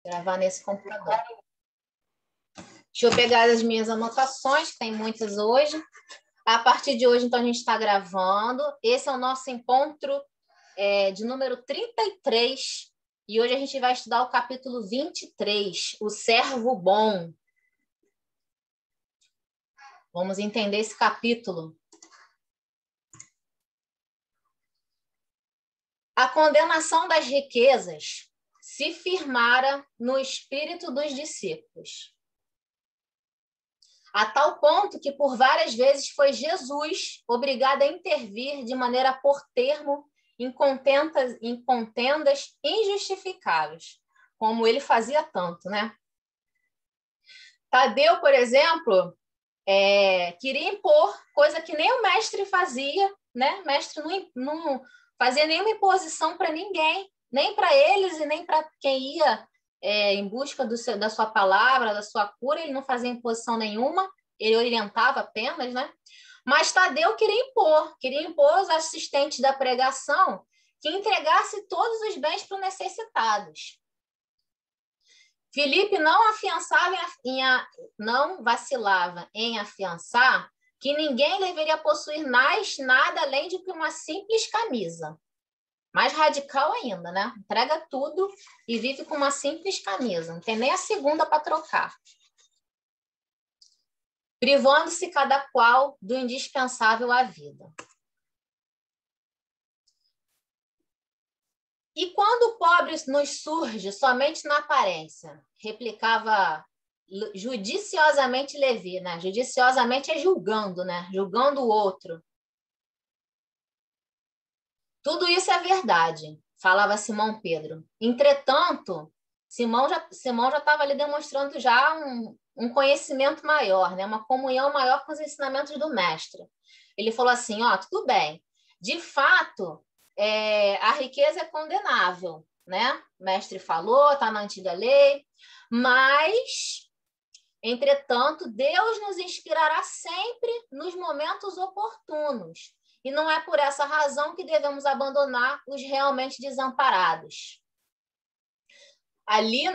Gravar nesse computador. Deixa eu pegar as minhas anotações, que tem muitas hoje. A partir de hoje, então, a gente está gravando. Esse é o nosso encontro de número 33. E hoje a gente vai estudar o capítulo 23, o servo bom. Vamos entender esse capítulo. A condenação das riquezas se firmara no espírito dos discípulos, a tal ponto que por várias vezes foi Jesus obrigado a intervir de maneira a pôr termo em contendas injustificáveis, como ele fazia tanto, né? Tadeu, por exemplo, queria impor coisa que nem o mestre fazia, né? O mestre não fazia nenhuma imposição para ninguém, nem para eles e nem para quem ia em busca da sua palavra, da sua cura. Ele não fazia imposição nenhuma, ele orientava apenas, né? Mas Tadeu queria impor aos assistentes da pregação que entregasse todos os bens para os necessitados. Filipe não vacilava em afiançar que ninguém deveria possuir mais nada além de uma simples camisa. Mais radical ainda, né? Entrega tudo e vive com uma simples camisa. Não tem nem a segunda para trocar. Privando-se cada qual do indispensável à vida. E quando o pobre nos surge somente na aparência, replicava judiciosamente Levi, né? Judiciosamente é julgando, né? Julgando o outro. Tudo isso é verdade, falava Simão Pedro. Entretanto, Simão já estava ali demonstrando já um conhecimento maior, né? Uma comunhão maior com os ensinamentos do mestre. Ele falou assim, tudo bem, de fato, a riqueza é condenável, né? O mestre falou, está na antiga lei, mas, entretanto, Deus nos inspirará sempre nos momentos oportunos. E não é por essa razão que devemos abandonar os realmente desamparados. Ali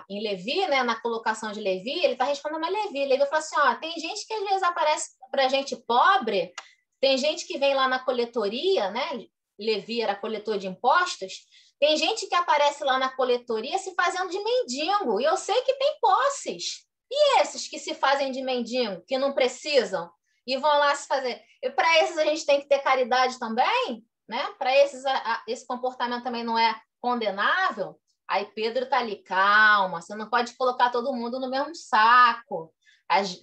em Levi, né, na colocação de Levi, ele está respondendo a Levi. Levi falou assim, tem gente que às vezes aparece para gente pobre, tem gente que vem lá na coletoria, né? Levi era coletor de impostos, tem gente que aparece lá na coletoria se fazendo de mendigo, e eu sei que tem posses. E esses que se fazem de mendigo, que não precisam, e vão lá se fazer... E para esses a gente tem que ter caridade também, né? Para esses esse comportamento também não é condenável. Aí Pedro está ali, calma, você não pode colocar todo mundo no mesmo saco.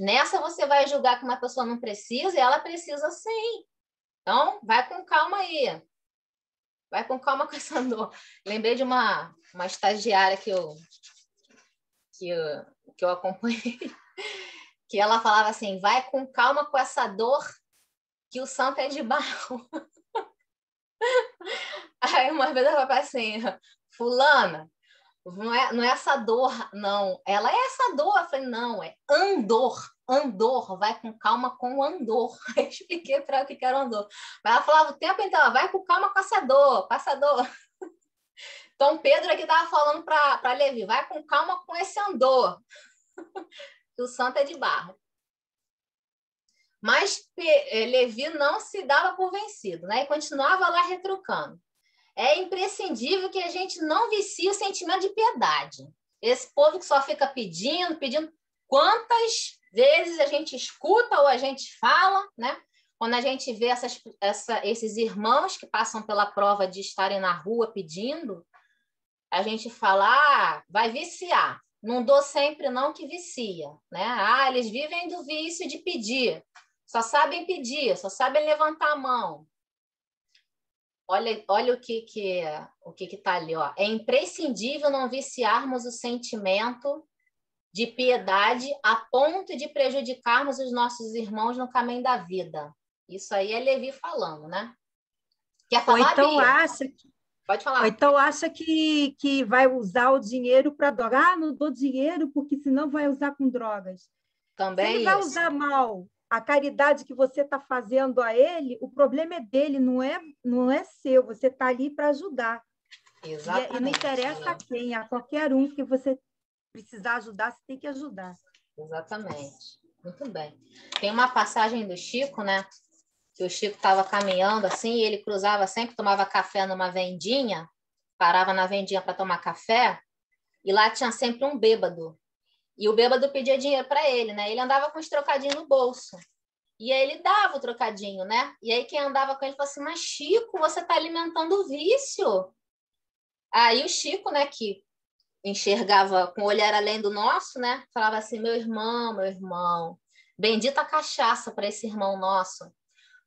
Nessa você vai julgar que uma pessoa não precisa e ela precisa sim. Então, vai com calma aí. Vai com calma com essa dor. Lembrei de uma estagiária que eu acompanhei, que ela falava assim, vai com calma com essa dor, que o santo é de barro. Aí uma vez ela falou assim, fulana, não é essa dor, não. Ela é essa dor. Eu falei, não, é andor, vai com calma com o andor. Aí eu expliquei para ela o que era o andor. Mas ela falava o tempo inteiro, vai com calma com essa dor, passa dor. Então Pedro aqui estava falando para Levi, vai com calma com esse andor, que o santo é de barro. Mas Levi não se dava por vencido, né? E continuava lá retrucando. É imprescindível que a gente não vicie o sentimento de piedade. Esse povo que só fica pedindo. Quantas vezes a gente escuta ou a gente fala, né? Quando a gente vê esses irmãos que passam pela prova de estarem na rua pedindo, a gente fala, vai viciar. Não dou sempre não que vicia, né? Eles vivem do vício de pedir. Só sabem pedir, só sabem levantar a mão. Olha o que está ali. É imprescindível não viciarmos o sentimento de piedade a ponto de prejudicarmos os nossos irmãos no caminho da vida. Isso aí é Levi falando, né? Quer falar, então Bia? Pode falar. Ou então acha que vai usar o dinheiro para droga. Não dou dinheiro porque senão vai usar com drogas. Também se ele vai usar mal a caridade que você está fazendo a ele, o problema é dele, não é seu. Você está ali para ajudar. E não interessa a quem, a qualquer um que você precisar ajudar, você tem que ajudar. Exatamente. Muito bem. Tem uma passagem do Chico, né? Que o Chico estava caminhando assim, e ele cruzava sempre, tomava café numa vendinha, parava na vendinha para tomar café, e lá tinha sempre um bêbado. E o bêbado pedia dinheiro para ele, né? Ele andava com os trocadinhos no bolso. E aí ele dava o trocadinho, né? E aí quem andava com ele falou assim, mas Chico, você está alimentando o vício. Aí o Chico, né, que enxergava com o olhar além do nosso, né? Falava assim, meu irmão, bendita cachaça para esse irmão nosso.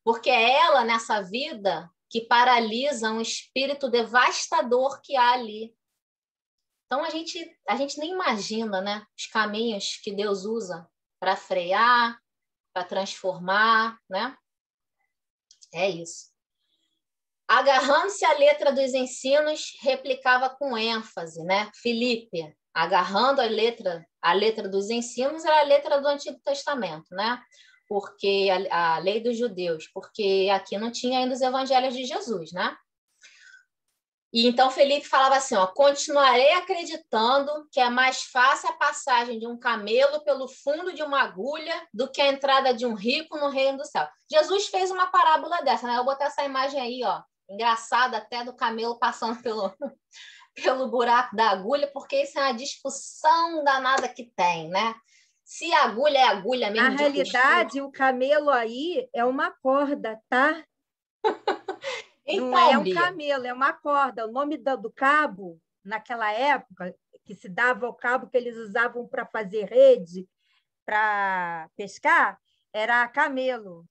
Porque é ela, nessa vida, que paralisa um espírito devastador que há ali. Então, a gente nem imagina, né, os caminhos que Deus usa para frear, para transformar, né? É isso. Agarrando-se à letra dos ensinos, replicava com ênfase, né? Filipe, agarrando a letra dos ensinos era a letra do Antigo Testamento, né? Porque a lei dos judeus, porque aqui não tinha ainda os evangelhos de Jesus, né? E então Felipe falava assim, ó, continuarei acreditando que é mais fácil a passagem de um camelo pelo fundo de uma agulha do que a entrada de um rico no reino do céu. Jesus fez uma parábola dessa, né? Eu vou botar essa imagem aí, ó, engraçada até do camelo passando pelo buraco da agulha, porque isso é uma discussão danada que tem, né? Se a agulha é agulha mesmo. Na realidade, o camelo aí é uma corda, tá? Então, não é um camelo, é uma corda. O nome do cabo, naquela época, que se dava o cabo que eles usavam para fazer rede, para pescar, era camelo.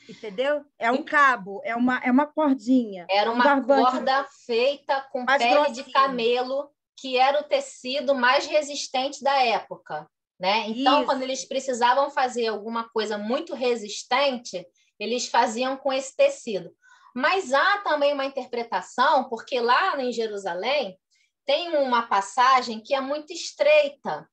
Entendeu? É um cabo, é uma cordinha. Era uma corda feita com pele de camelo, que era o tecido mais resistente da época, né? Então, isso. Quando eles precisavam fazer alguma coisa muito resistente, eles faziam com esse tecido. Mas há também uma interpretação, porque lá em Jerusalém tem uma passagem que é muito estreita.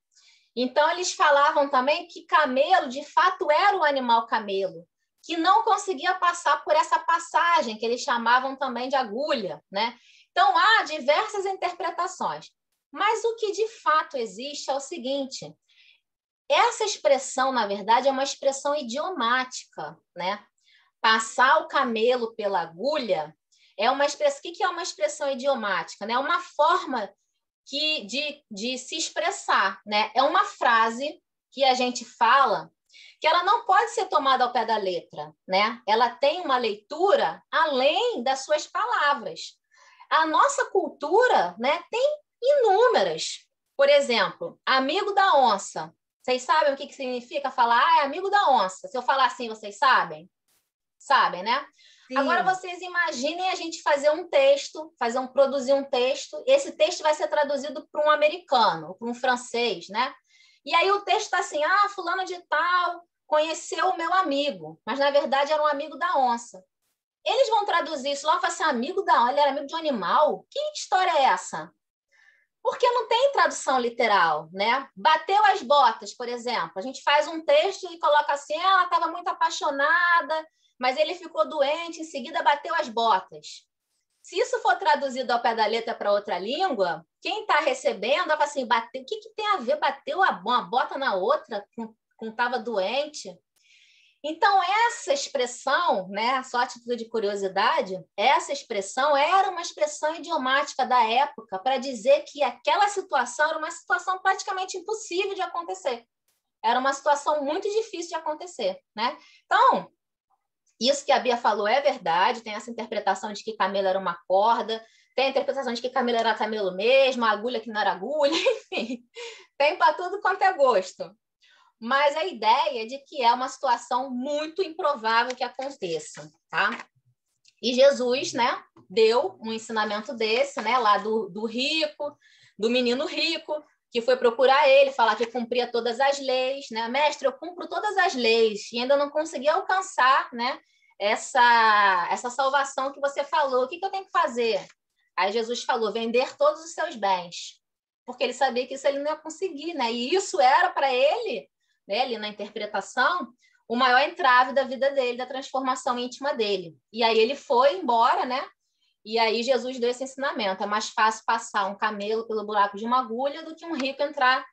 Então, eles falavam também que camelo, de fato, era o animal camelo, que não conseguia passar por essa passagem, que eles chamavam também de agulha, né? Então, há diversas interpretações. Mas o que de fato existe é o seguinte, essa expressão, na verdade, é uma expressão idiomática, né? Passar o camelo pela agulha é uma expressão. O que é uma expressão idiomática? Né? É uma forma de se expressar, né? É uma frase que a gente fala que ela não pode ser tomada ao pé da letra, né? Ela tem uma leitura além das suas palavras. A nossa cultura, né, tem inúmeras. Por exemplo, amigo da onça. Vocês sabem o que significa falar, é amigo da onça? Se eu falar assim, vocês sabem? Sabem, né? Sim. Agora vocês imaginem a gente fazer um texto, produzir um texto, esse texto vai ser traduzido para um americano, para um francês, né? E aí o texto está assim, fulano de tal conheceu o meu amigo, mas na verdade era um amigo da onça. Eles vão traduzir isso lá e falar assim, amigo da onça, ele era amigo de um animal? Que história é essa? Porque não tem tradução literal, né? Bateu as botas, por exemplo. A gente faz um texto e coloca assim, ela estava muito apaixonada, mas ele ficou doente, em seguida bateu as botas. Se isso for traduzido ao pé da letra para outra língua, quem está recebendo vai falar assim, bateu, o que tem a ver? Bateu uma bota na outra, com estava doente. Então, essa expressão, né, só a título de curiosidade, essa expressão era uma expressão idiomática da época para dizer que aquela situação era uma situação praticamente impossível de acontecer. Era uma situação muito difícil de acontecer, né? Então, isso que a Bia falou é verdade, tem essa interpretação de que camelo era uma corda, tem a interpretação de que camelo era camelo mesmo, a agulha que não era agulha, enfim, tem para tudo quanto é gosto. Mas a ideia é de que é uma situação muito improvável que aconteça, tá? E Jesus, né, deu um ensinamento desse, né, lá do rico, do menino rico, que foi procurar ele, falar que cumpria todas as leis, né? Mestre, eu cumpro todas as leis e ainda não consegui alcançar, né, essa salvação que você falou. O que eu tenho que fazer? Aí Jesus falou, vender todos os seus bens, porque ele sabia que isso ele não ia conseguir, né? E isso era para ele, né, ali na interpretação, o maior entrave da vida dele, da transformação íntima dele. E aí ele foi embora, né? E aí Jesus deu esse ensinamento: é mais fácil passar um camelo pelo buraco de uma agulha do que um rico entrar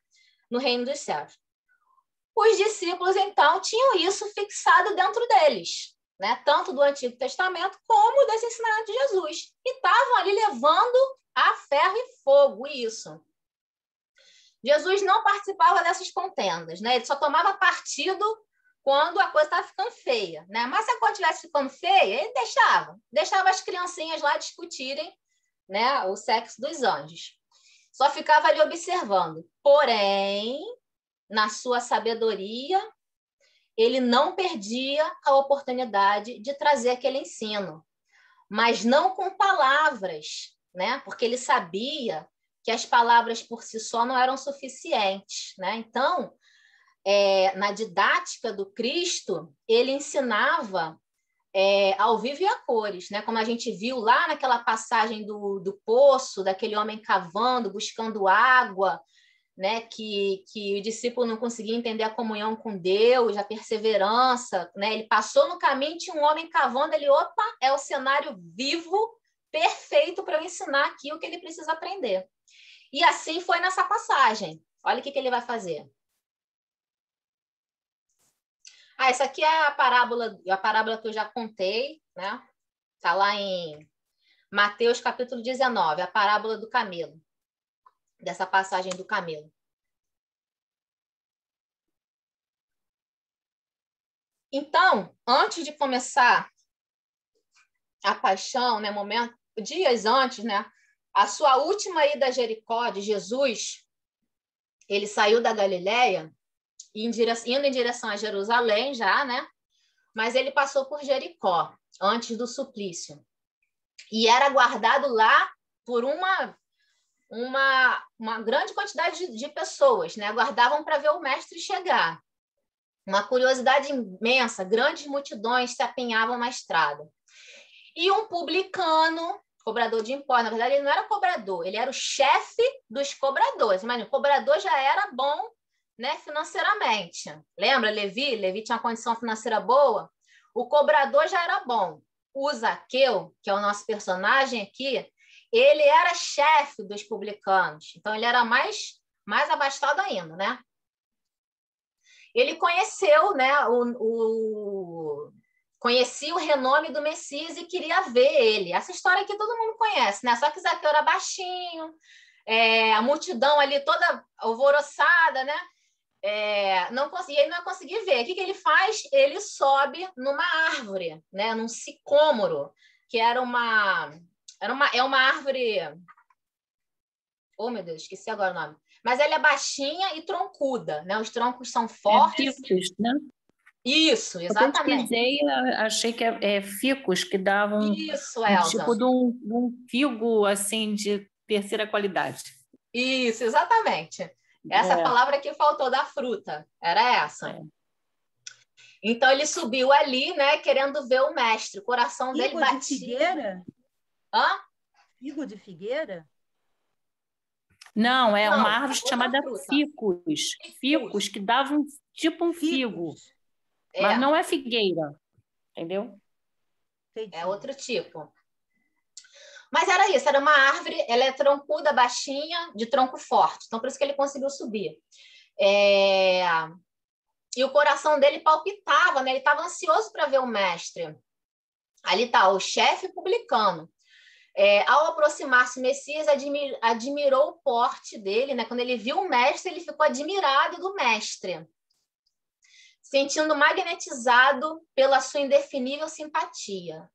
no reino dos céus. Os discípulos, então, tinham isso fixado dentro deles, né? Tanto do Antigo Testamento como desse ensinamento de Jesus. E estavam ali levando a ferro e fogo isso. Jesus não participava dessas contendas, né? Ele só tomava partido quando a coisa estava ficando feia, né? Mas se a coisa estivesse ficando feia, ele deixava as criancinhas lá discutirem, né, o sexo dos anjos. Só ficava ali observando. Porém, na sua sabedoria, ele não perdia a oportunidade de trazer aquele ensino, mas não com palavras, né? Porque ele sabia que as palavras por si só não eram suficientes, né? Então, na didática do Cristo, ele ensinava ao vivo e a cores, né? Como a gente viu lá naquela passagem do poço, daquele homem cavando, buscando água, né? Que o discípulo não conseguia entender a comunhão com Deus, a perseverança, né? Ele passou no caminho, tinha um homem cavando, ele, opa, é o cenário vivo, perfeito para eu ensinar aqui o que ele precisa aprender. E assim foi nessa passagem. Olha o que ele vai fazer. Essa aqui é a parábola que eu já contei, né? Está lá em Mateus capítulo 19, a parábola do camelo, dessa passagem do camelo. Então, antes de começar a paixão, né, dias antes, né, a sua última ida a Jericó de Jesus, ele saiu da Galileia, indo em direção a Jerusalém já, né? Mas ele passou por Jericó, antes do suplício. E era guardado lá por uma grande quantidade de pessoas, né? Aguardavam para ver o mestre chegar. Uma curiosidade imensa, grandes multidões se apinhavam na estrada. E um publicano, cobrador de impostos, na verdade ele não era cobrador, ele era o chefe dos cobradores. Imagina, o cobrador já era bom, né, financeiramente. Lembra, Levi? Levi tinha uma condição financeira boa. O cobrador já era bom. O Zaqueu, que é o nosso personagem aqui, ele era chefe dos publicanos. Então, ele era mais abastado ainda, né? Ele conheceu, né, conhecia o renome do Messias e queria ver ele. Essa história aqui todo mundo conhece, né? Só que Zaqueu era baixinho, a multidão ali toda alvoroçada, né? Ele não ia conseguir ver. O que ele faz? Ele sobe numa árvore, né? Num sicômoro, que é uma árvore... Oh, meu Deus, esqueci agora o nome. Mas ela é baixinha e troncuda, né? Os troncos são fortes. Ficus, né? Isso, exatamente. Eu pesquisei, achei que é ficus, que davam Isso, Elza. tipo de um figo, assim, de terceira qualidade. Isso, exatamente. Essa palavra que faltou da fruta, era essa. Então, ele subiu ali, né, querendo ver o mestre. O coração dele batia... Figo de figueira? Hã? Figo de figueira? Não, uma árvore chamada fruta. ficus. Ficus, que davam tipo um figo. Mas não é figueira, entendeu? Entendi. É outro tipo. Mas era isso, era uma árvore, ela é troncuda, baixinha, de tronco forte. Então, por isso que ele conseguiu subir. E o coração dele palpitava, né? Ele estava ansioso para ver o mestre. Ali está, o chefe publicano. Ao aproximar-se, Messias admirou o porte dele, né? Quando ele viu o mestre, ele ficou admirado do mestre, sentindo magnetizado pela sua indefinível simpatia.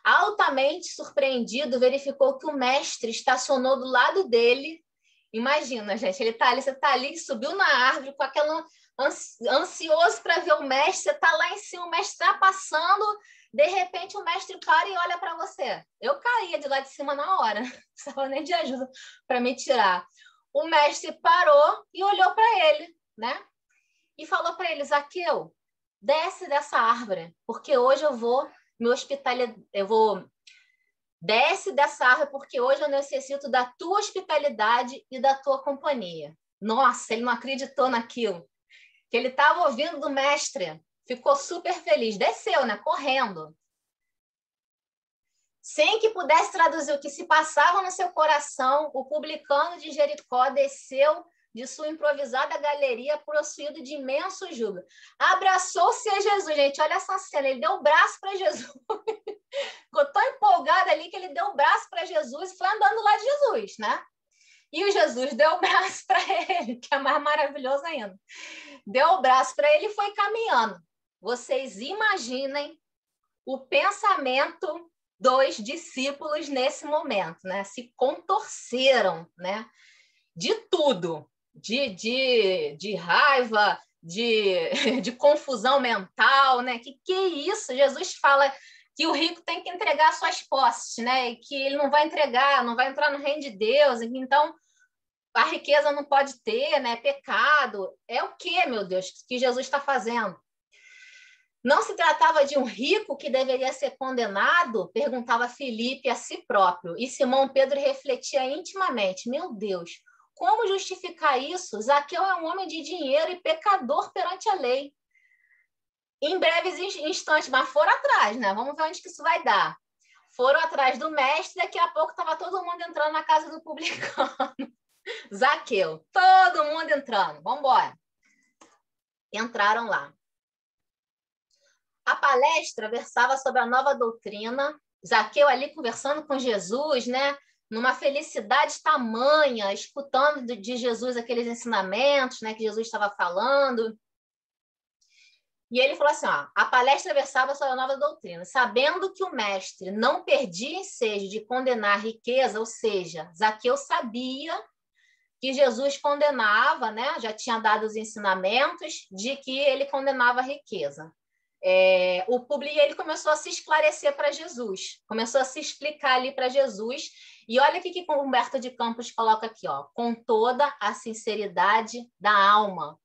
Altamente surpreendido, verificou que o mestre estacionou do lado dele. Imagina, gente, ele tá ali, você está ali, subiu na árvore com aquela ansioso para ver o mestre, você está lá em cima, o mestre está passando, de repente o mestre para e olha para você. Eu caía de lá de cima na hora, não precisava nem de ajuda para me tirar. O mestre parou e olhou para ele, né? E falou para ele: Zaqueu, desce dessa árvore, porque hoje eu vou me hospitalizar, desce dessa árvore, porque hoje eu necessito da tua hospitalidade e da tua companhia. Nossa, ele não acreditou naquilo que ele estava ouvindo do mestre. Ficou super feliz. Desceu, né? Correndo. Sem que pudesse traduzir o que se passava no seu coração, o publicano de Jericó desceu de sua improvisada galeria, possuído de imenso júbilo. Abraçou-se a Jesus, gente, olha essa cena, ele deu o braço para Jesus. Ficou tão empolgado ali que ele deu o braço para Jesus e foi andando lá de Jesus, né? E o Jesus deu o braço para ele, que é mais maravilhoso ainda. Deu o braço para ele e foi caminhando. Vocês imaginem o pensamento dos discípulos nesse momento, né? Se contorceram, né? De tudo, de raiva, de confusão mental, né? Que é isso? Jesus fala que o rico tem que entregar suas posses, né? E que ele não vai entregar, não vai entrar no reino de Deus, então a riqueza não pode ter, né? Pecado. É o que, meu Deus, que Jesus está fazendo? Não se tratava de um rico que deveria ser condenado? Perguntava Filipe a si próprio. E Simão Pedro refletia intimamente. Meu Deus, como justificar isso? Zaqueu é um homem de dinheiro e pecador perante a lei. Em breves instantes, mas foram atrás, né? Vamos ver onde que isso vai dar. Foram atrás do mestre, daqui a pouco estava todo mundo entrando na casa do publicano. Zaqueu, todo mundo entrando. Vamos embora. Entraram lá. A palestra versava sobre a nova doutrina. Zaqueu ali conversando com Jesus, né? Numa felicidade tamanha, escutando de Jesus aqueles ensinamentos, né? Que Jesus estava falando. E ele falou assim, ó, a palestra versava sobre a nova doutrina. Sabendo que o mestre não perdia ensejo de condenar a riqueza, ou seja, Zaqueu sabia que Jesus condenava, né? Já tinha dado os ensinamentos de que ele condenava a riqueza. O Publi, ele começou a se esclarecer para Jesus, começou a se explicar ali para Jesus, e olha o que Humberto de Campos coloca aqui, ó, com toda a sinceridade da alma.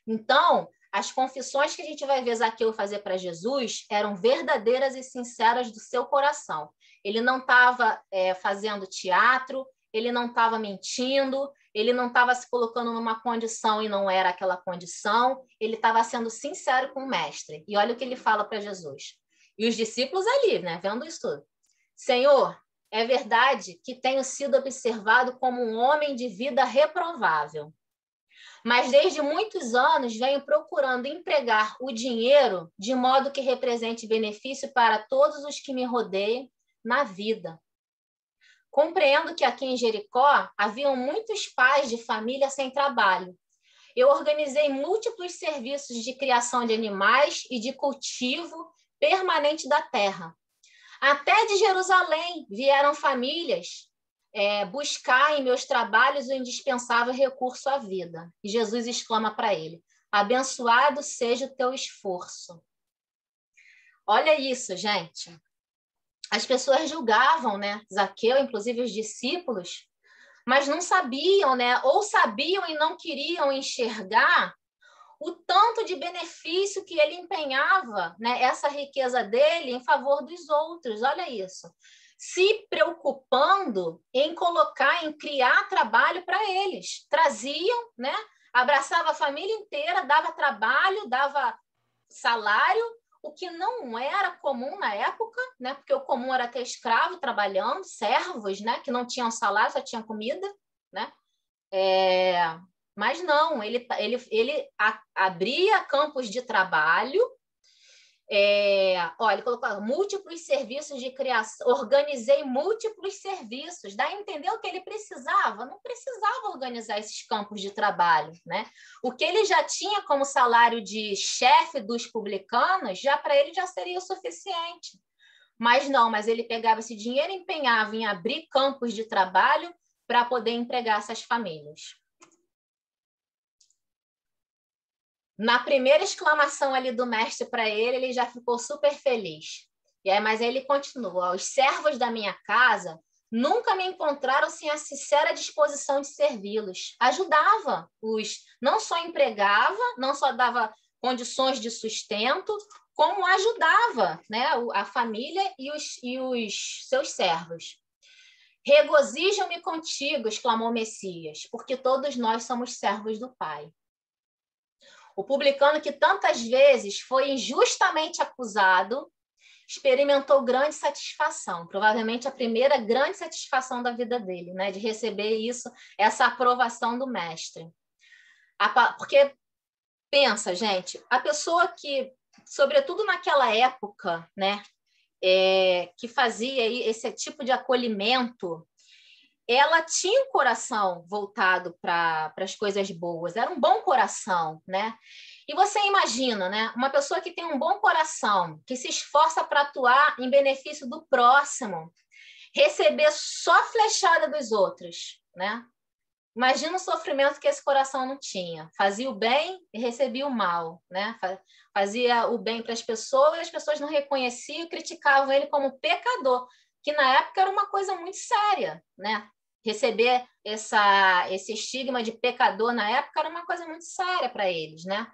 Então, as confissões que a gente vai ver Zaqueu fazer para Jesus eram verdadeiras e sinceras do seu coração. Ele não estava fazendo teatro, ele não estava mentindo, ele não estava se colocando numa condição e não era aquela condição, ele estava sendo sincero com o mestre. E olha o que ele fala para Jesus. E os discípulos ali, né, vendo isso tudo. Senhor, é verdade que tenho sido observado como um homem de vida reprovável, mas desde muitos anos venho procurando empregar o dinheiro de modo que represente benefício para todos os que me rodeiam na vida. Compreendo que aqui em Jericó haviam muitos pais de família sem trabalho. Eu organizei múltiplos serviços de criação de animais e de cultivo permanente da terra. Até de Jerusalém vieram famílias buscar em meus trabalhos o indispensável recurso à vida. E Jesus exclama para ele, abençoado seja o teu esforço. Olha isso, gente. As pessoas julgavam, né, Zaqueu, inclusive os discípulos, mas não sabiam, né, ou sabiam e não queriam enxergar o tanto de benefício que ele empenhava, né, essa riqueza dele em favor dos outros. Olha isso. Se preocupando em colocar, em criar trabalho para eles. Traziam, né, abraçava a família inteira, dava trabalho, dava salário, o que não era comum na época, né? Porque o comum era ter escravo trabalhando, servos, né? Que não tinham salário, só tinham comida, né? Mas não, ele abria campos de trabalho, olha, ele colocou múltiplos serviços de criação, organizei múltiplos serviços, dá a entender o que ele precisava? Não precisava organizar esses campos de trabalho, né? O que ele já tinha como salário de chefe dos publicanos, já para ele já seria o suficiente. Mas não, mas ele pegava esse dinheiro e empenhava em abrir campos de trabalho para poder empregar essas famílias. Na primeira exclamação ali do mestre para ele já ficou super feliz. Mas ele continua, os servos da minha casa nunca me encontraram sem a sincera disposição de servi-los. Ajudava, não só empregava, não só dava condições de sustento, como ajudava, né, a família e os seus servos. Regozijam-me contigo, exclamou Messias, porque todos nós somos servos do Pai. O publicano que tantas vezes foi injustamente acusado, experimentou grande satisfação, provavelmente a primeira grande satisfação da vida dele, né? De receber isso, essa aprovação do mestre. Porque, pensa, gente, a pessoa que, sobretudo naquela época, né, que fazia esse tipo de acolhimento, ela tinha um coração voltado para as coisas boas, era um bom coração, né? E você imagina, né? Uma pessoa que tem um bom coração, que se esforça para atuar em benefício do próximo, receber só flechada dos outros, né? Imagina o sofrimento que esse coração não tinha. Fazia o bem e recebia o mal, né? Fazia o bem para as pessoas não reconheciam e criticavam ele como pecador, que na época era uma coisa muito séria, né? Receber esse estigma de pecador na época era uma coisa muito séria para eles, né?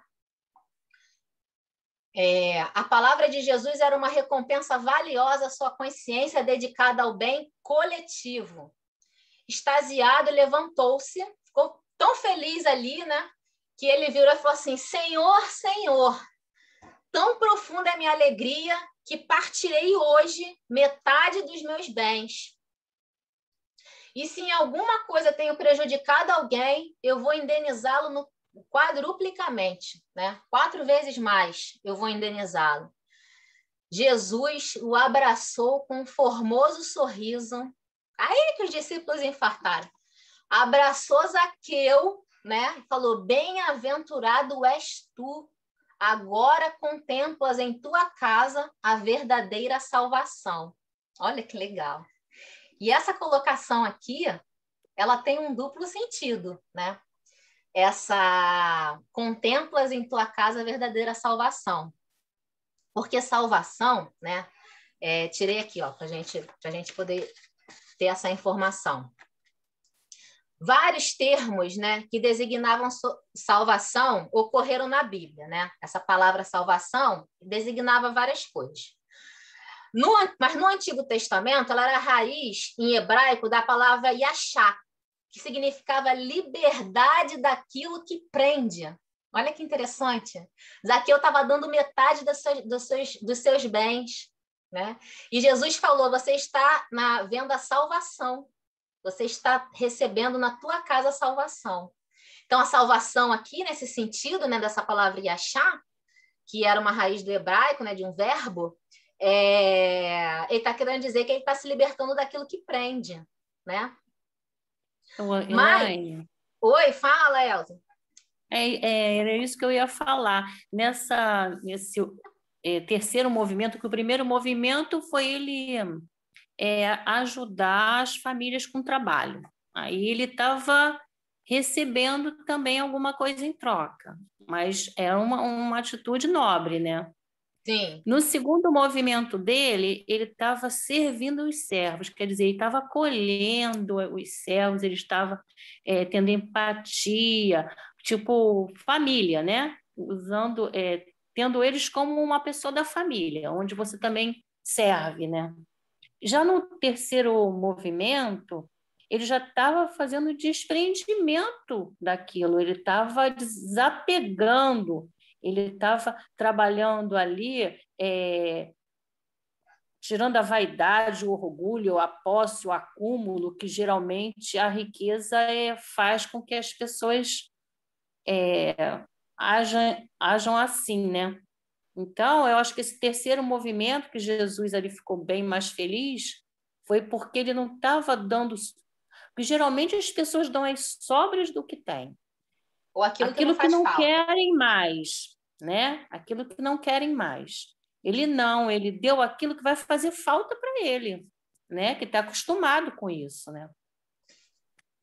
A palavra de Jesus era uma recompensa valiosa à sua consciência dedicada ao bem coletivo. Extasiado, levantou-se, ficou tão feliz ali, né? Que ele virou e falou assim: Senhor, Senhor, tão profunda é minha alegria que partirei hoje metade dos meus bens. E se em alguma coisa tenho prejudicado alguém, eu vou indenizá-lo quadruplicamente, né? 4 vezes mais eu vou indenizá-lo. Jesus o abraçou com um formoso sorriso. Aí que os discípulos infartaram. Abraçou Zaqueu, né? E falou: bem-aventurado és tu, agora contemplas em tua casa a verdadeira salvação. Olha que legal. E essa colocação aqui, ela tem um duplo sentido, né? Essa contemplas em tua casa a verdadeira salvação. Porque salvação, né? Tirei aqui, ó, para a gente poder ter essa informação. Vários termos, né, que designavam salvação ocorreram na Bíblia, né? Essa palavra salvação designava várias coisas. Mas no Antigo Testamento, ela era a raiz em hebraico da palavra yashá, que significava liberdade daquilo que prende. Olha que interessante. Zaqueu estava dando metade dos seus bens, né? E Jesus falou: você está vendo a salvação. Você está recebendo na tua casa a salvação. Então, a salvação aqui, nesse sentido, né, dessa palavra yashá, que era uma raiz do hebraico, né, de um verbo, ele está querendo dizer que ele está se libertando daquilo que prende, né? Elaine. Oi, fala, Elza. Era isso que eu ia falar. Nesse terceiro movimento, que o primeiro movimento foi ele ajudar as famílias com trabalho. Aí ele estava recebendo também alguma coisa em troca, mas era uma atitude nobre, né? Sim. No segundo movimento dele, ele estava servindo os servos, quer dizer, ele estava acolhendo os servos, ele estava tendo empatia, tipo família, né? Tendo eles como uma pessoa da família, onde você também serve, né? Já no terceiro movimento, ele já estava fazendo desprendimento daquilo, ele estava desapegando, ele estava trabalhando ali, tirando a vaidade, o orgulho, a posse, o acúmulo, que geralmente a riqueza faz com que as pessoas ajam assim, né? Então, eu acho que esse terceiro movimento, que Jesus ali ficou bem mais feliz, foi porque ele não estava dando... Porque geralmente as pessoas dão as sobras do que têm. Ou aquilo que não querem mais, né? Aquilo que não querem mais. Ele deu aquilo que vai fazer falta para ele, né? Que está acostumado com isso, né?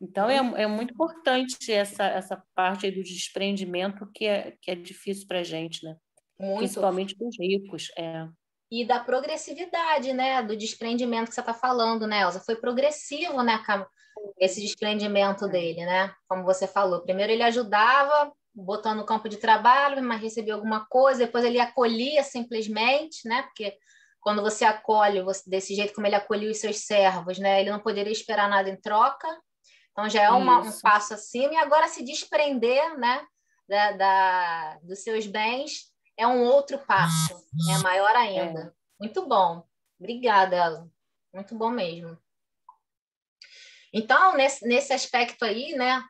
Então, é muito importante essa parte aí do desprendimento que é difícil para a gente, né? Muito. Principalmente para os ricos. E da progressividade, né? Do desprendimento que você está falando, né, Elza? Foi progressivo, né, esse desprendimento dele, né? Como você falou. Primeiro ele ajudava, botando no campo de trabalho, mas recebia alguma coisa, depois ele acolhia simplesmente, né? Porque quando você acolhe, desse jeito como ele acolheu os seus servos, né? Ele não poderia esperar nada em troca. Então já é um passo acima. E agora se desprender, né? Dos seus bens é um outro passo, maior ainda. Muito bom. Obrigada, Elza. Muito bom mesmo. Então, nesse aspecto aí, né,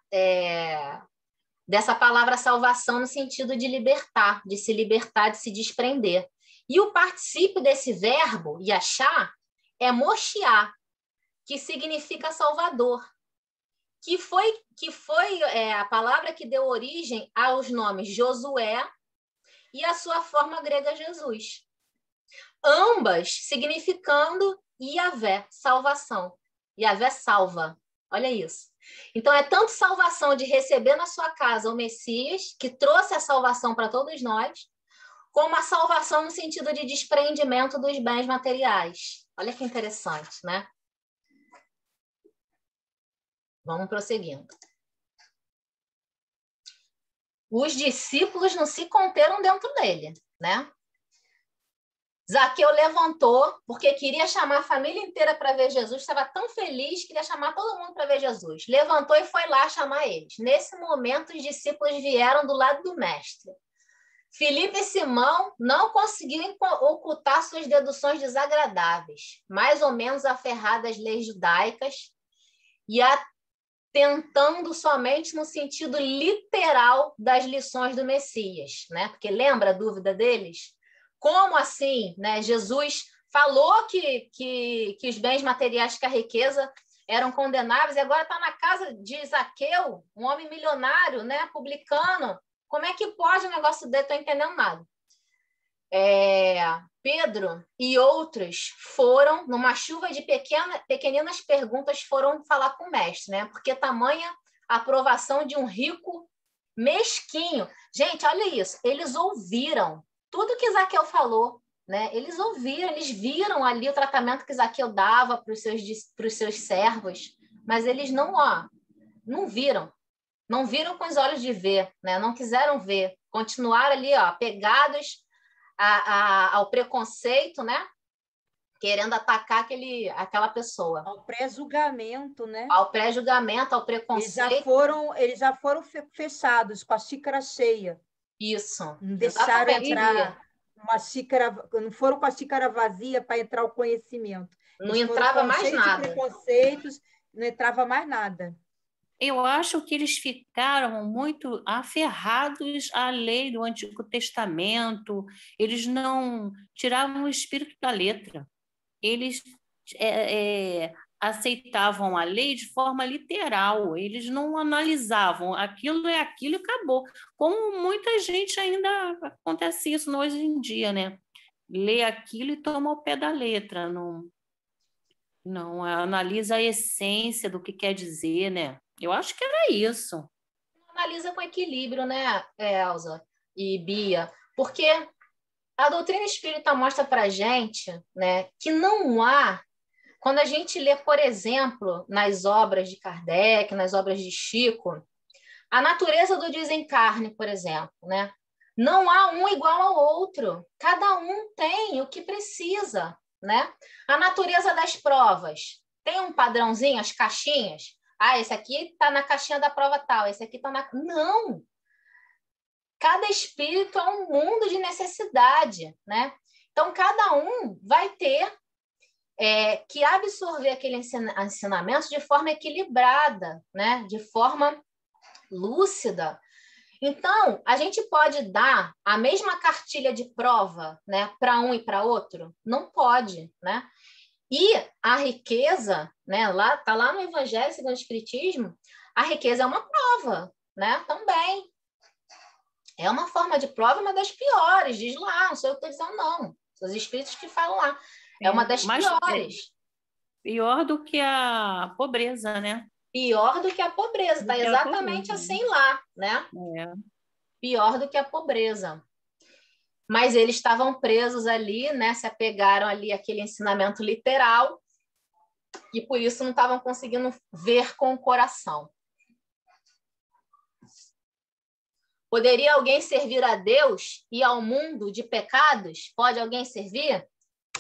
dessa palavra salvação no sentido de libertar, de se desprender. E o particípio desse verbo, yachá, é moshiach, que significa salvador, que foi a palavra que deu origem aos nomes Josué e a sua forma grega Jesus. Ambas significando Yahvé, salvação. Yahvé salva. Olha isso. Então, é tanto salvação de receber na sua casa o Messias, que trouxe a salvação para todos nós, como a salvação no sentido de desprendimento dos bens materiais. Olha que interessante, né? Vamos prosseguindo. Os discípulos não se conteram dentro dele, né? Zaqueu levantou, porque queria chamar a família inteira para ver Jesus, estava tão feliz, queria chamar todo mundo para ver Jesus. Levantou e foi lá chamar eles. Nesse momento, os discípulos vieram do lado do mestre. Filipe e Simão não conseguiram ocultar suas deduções desagradáveis, mais ou menos aferradas às leis judaicas, e atentando somente no sentido literal das lições do Messias, né? Porque lembra a dúvida deles? Como assim, né? Jesus falou que os bens materiais, que a riqueza eram condenáveis, e agora está na casa de Zaqueu, um homem milionário, né? Publicano. Como é que pode um negócio desse? Estou entendendo nada. Pedro e outros foram, numa chuva de pequeninas perguntas, foram falar com o mestre, né? Porque tamanha aprovação de um rico mesquinho. Gente, olha isso. Eles ouviram tudo que Zaqueu falou, né? Eles ouviram, eles viram ali o tratamento que Zaqueu dava para os seus servos, mas eles não viram. Não viram com os olhos de ver, né? Não quiseram ver. Continuaram ali, apegados ao preconceito, né? Querendo atacar aquela pessoa. Ao pré-julgamento, né? Ao pré-julgamento, ao preconceito. Eles já foram fechados com a xícara cheia. Isso. Não deixaram entrar uma xícara, não foram com a xícara vazia para entrar o conhecimento. Não entrava mais nada. De preconceitos, não entrava mais nada. Eu acho que eles ficaram muito aferrados à lei do Antigo Testamento, eles não tiravam o espírito da letra, eles aceitavam a lei de forma literal, eles não analisavam, aquilo é aquilo e acabou. Como muita gente ainda acontece isso hoje em dia, né? Lê aquilo e toma ao pé da letra, não analisa a essência do que quer dizer, né? Eu acho que era isso. Analisa com equilíbrio, né, Elza e Bia? Porque a doutrina espírita mostra para a gente, né, que não há, quando a gente lê, por exemplo, nas obras de Kardec, nas obras de Chico, a natureza do desencarne, por exemplo, né? Não há um igual ao outro. Cada um tem o que precisa, né? A natureza das provas tem um padrãozinho, as caixinhas. Esse aqui está na caixinha da prova tal, esse aqui está na... Não! Cada espírito é um mundo de necessidade, né? Então, cada um vai ter que absorver aquele ensinamento de forma equilibrada, né? De forma lúcida. Então, a gente pode dar a mesma cartilha de prova, né, para um e para outro? Não pode, né? E a riqueza, né, tá lá no Evangelho segundo o Espiritismo, a riqueza é uma prova, né? Também. É uma forma de prova, uma das piores, diz lá, não sei o que eu estou dizendo, não. São os espíritos que falam lá. É uma das piores. Pior do que a pobreza, né? Pior do que a pobreza, está exatamente assim lá, né? Pior do que a pobreza. Mas eles estavam presos ali, né? Se apegaram ali àquele ensinamento literal e por isso não estavam conseguindo ver com o coração. Poderia alguém servir a Deus e ao mundo de pecados? Pode alguém servir?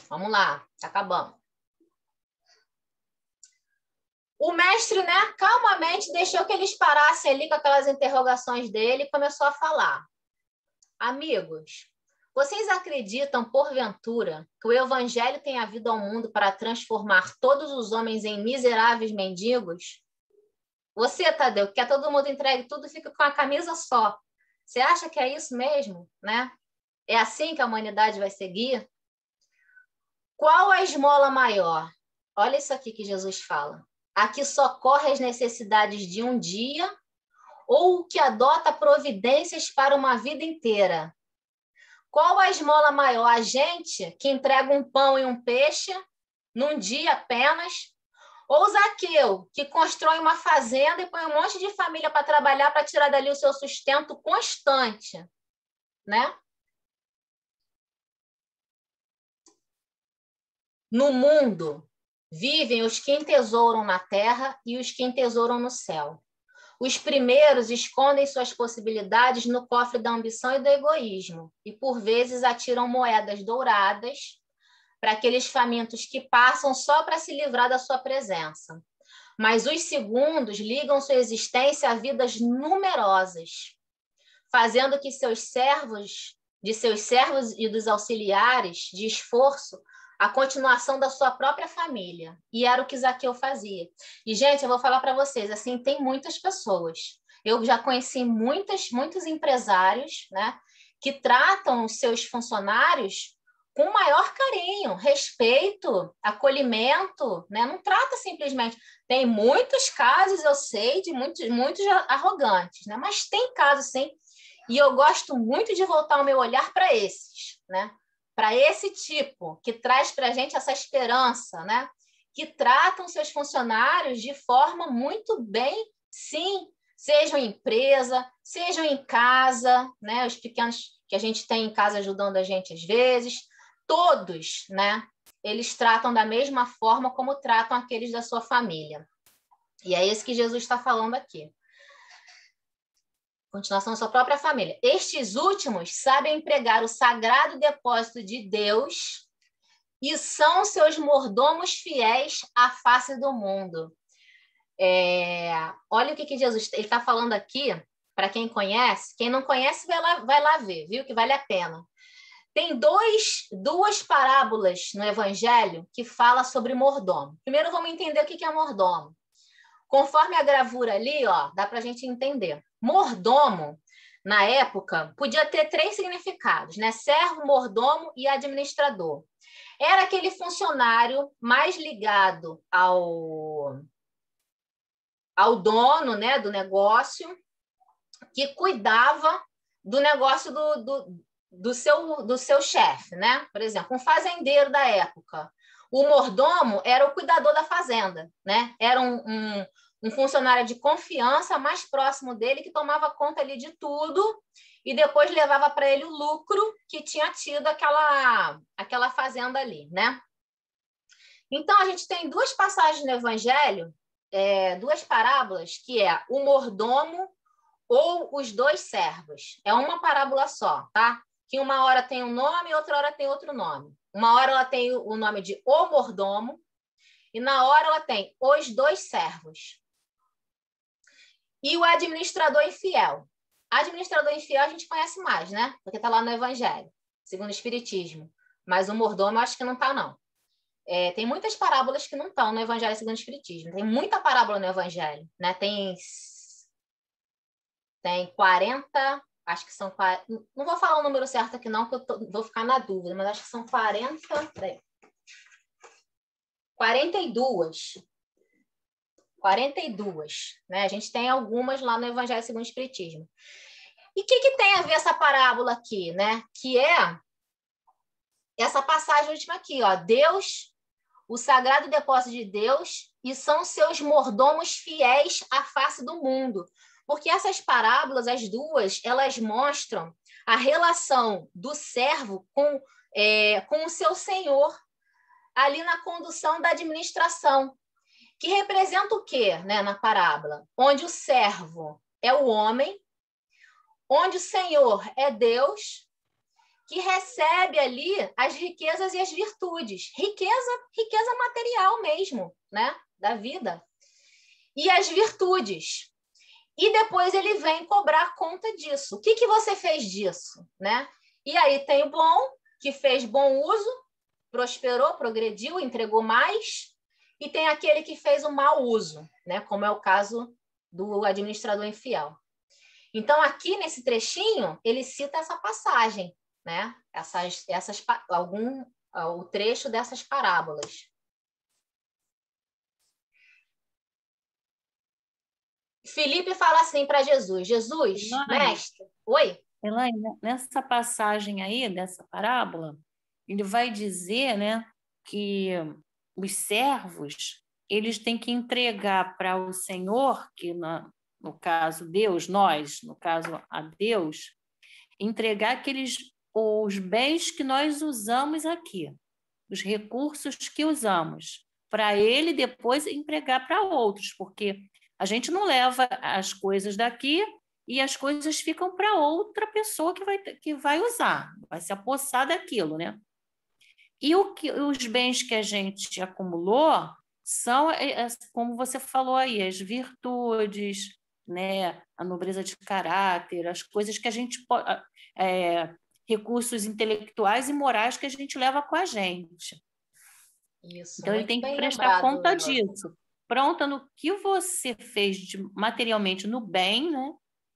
Vamos lá, acabamos. O mestre, né, calmamente deixou que eles parassem ali com aquelas interrogações dele e começou a falar. Amigos, Vocês acreditam, porventura, que o evangelho tenha vindo ao mundo para transformar todos os homens em miseráveis mendigos? Você, Tadeu, que quer todo mundo entregue tudo, fica com a camisa só. Você acha que é isso mesmo, né? É assim que a humanidade vai seguir? Qual a esmola maior? Olha isso aqui que Jesus fala. A que socorre as necessidades de um dia ou o que adota providências para uma vida inteira? Qual a esmola maior? A gente que entrega um pão e um peixe num dia apenas? Ou Zaqueu, que constrói uma fazenda e põe um monte de família para trabalhar para tirar dali o seu sustento constante, né? No mundo, vivem os que entesouram na terra e os que entesouram no céu. Os primeiros escondem suas possibilidades no cofre da ambição e do egoísmo, e por vezes atiram moedas douradas para aqueles famintos que passam só para se livrar da sua presença. Mas os segundos ligam sua existência a vidas numerosas, fazendo que de seus servos e dos auxiliares de esforço, a continuação da sua própria família. E era o que Zaqueu fazia. E, gente, eu vou falar para vocês, assim, tem muitas pessoas. Eu já conheci muitos empresários, né, que tratam os seus funcionários com maior carinho, respeito, acolhimento, né? Não trata simplesmente. Tem muitos casos, eu sei, de muitos arrogantes, né? Mas tem casos, sim. E eu gosto muito de voltar o meu olhar para esses, né? Para esse tipo, que traz para a gente essa esperança, né? Que tratam seus funcionários de forma muito bem, sim, sejam em empresa, sejam em casa, né? Os pequenos que a gente tem em casa ajudando a gente às vezes, todos, né? Eles tratam da mesma forma como tratam aqueles da sua família. E é isso que Jesus está falando aqui. Continuação da sua própria família. Estes últimos sabem empregar o sagrado depósito de Deus e são seus mordomos fiéis à face do mundo. Olha o que Jesus está falando aqui, para quem conhece. Quem não conhece, vai lá ver, viu? Que vale a pena. Tem duas parábolas no Evangelho que falam sobre mordomo. Primeiro, vamos entender o que é mordomo. Conforme a gravura ali, ó, dá para a gente entender. Mordomo, na época, podia ter 3 significados, né? Servo, mordomo e administrador. Era aquele funcionário mais ligado ao dono, né, do negócio, que cuidava do negócio do seu chefe, né? Por exemplo, um fazendeiro da época. O mordomo era o cuidador da fazenda, né? Era um funcionário de confiança mais próximo dele que tomava conta ali de tudo e depois levava para ele o lucro que tinha tido aquela fazenda ali, né? Então, a gente tem 2 passagens no Evangelho, 2 parábolas, que é o mordomo ou os 2 servos. É uma parábola só, tá? Que uma hora tem um nome e outra hora tem outro nome. Uma hora ela tem o nome de o mordomo e na hora ela tem os 2 servos. E o administrador infiel. Administrador infiel a gente conhece mais, né? Porque está lá no Evangelho, segundo o Espiritismo. Mas o mordomo eu acho que não está, não. Tem muitas parábolas que não estão no Evangelho segundo o Espiritismo. Tem muita parábola no Evangelho, né? Tem 40... Acho que são 40... Não vou falar o número certo aqui, não, porque vou ficar na dúvida, mas acho que são 40... Peraí. 42. 42, né? A gente tem algumas lá no Evangelho segundo o Espiritismo. E o que tem a ver essa parábola aqui, né? Que é essa passagem última aqui, ó. Deus, o sagrado depósito de Deus, e são seus mordomos fiéis à face do mundo. Porque essas parábolas, as duas, elas mostram a relação do servo com o seu senhor ali na condução da administração, que representa o quê, né, na parábola? Onde o servo é o homem, onde o senhor é Deus, que recebe ali as riquezas e as virtudes. Riqueza material mesmo, né, da vida. E as virtudes. E depois ele vem cobrar conta disso. O que você fez disso, né? E aí tem o bom, que fez bom uso, prosperou, progrediu, entregou mais, e tem aquele que fez o mau uso, né? Como é o caso do administrador infiel. Então, aqui nesse trechinho, ele cita essa passagem, né? O trecho dessas parábolas. Filipe fala assim para Jesus: Jesus, mestre, oi? Elaine, nessa passagem aí, dessa parábola, ele vai dizer, né, que os servos, eles têm que entregar para o Senhor, que no caso Deus, nós, no caso a Deus, entregar os bens que nós usamos aqui, os recursos que usamos, para ele depois entregar para outros, porque a gente não leva as coisas daqui e as coisas ficam para outra pessoa que vai usar, vai se apossar daquilo, né? E os bens que a gente acumulou são, como você falou aí, as virtudes, né? A nobreza de caráter, as coisas que a gente pode, recursos intelectuais e morais que a gente leva com a gente. Isso, então, ele tem que prestar lembrado, conta disso. Pronta no que você fez materialmente no bem, né?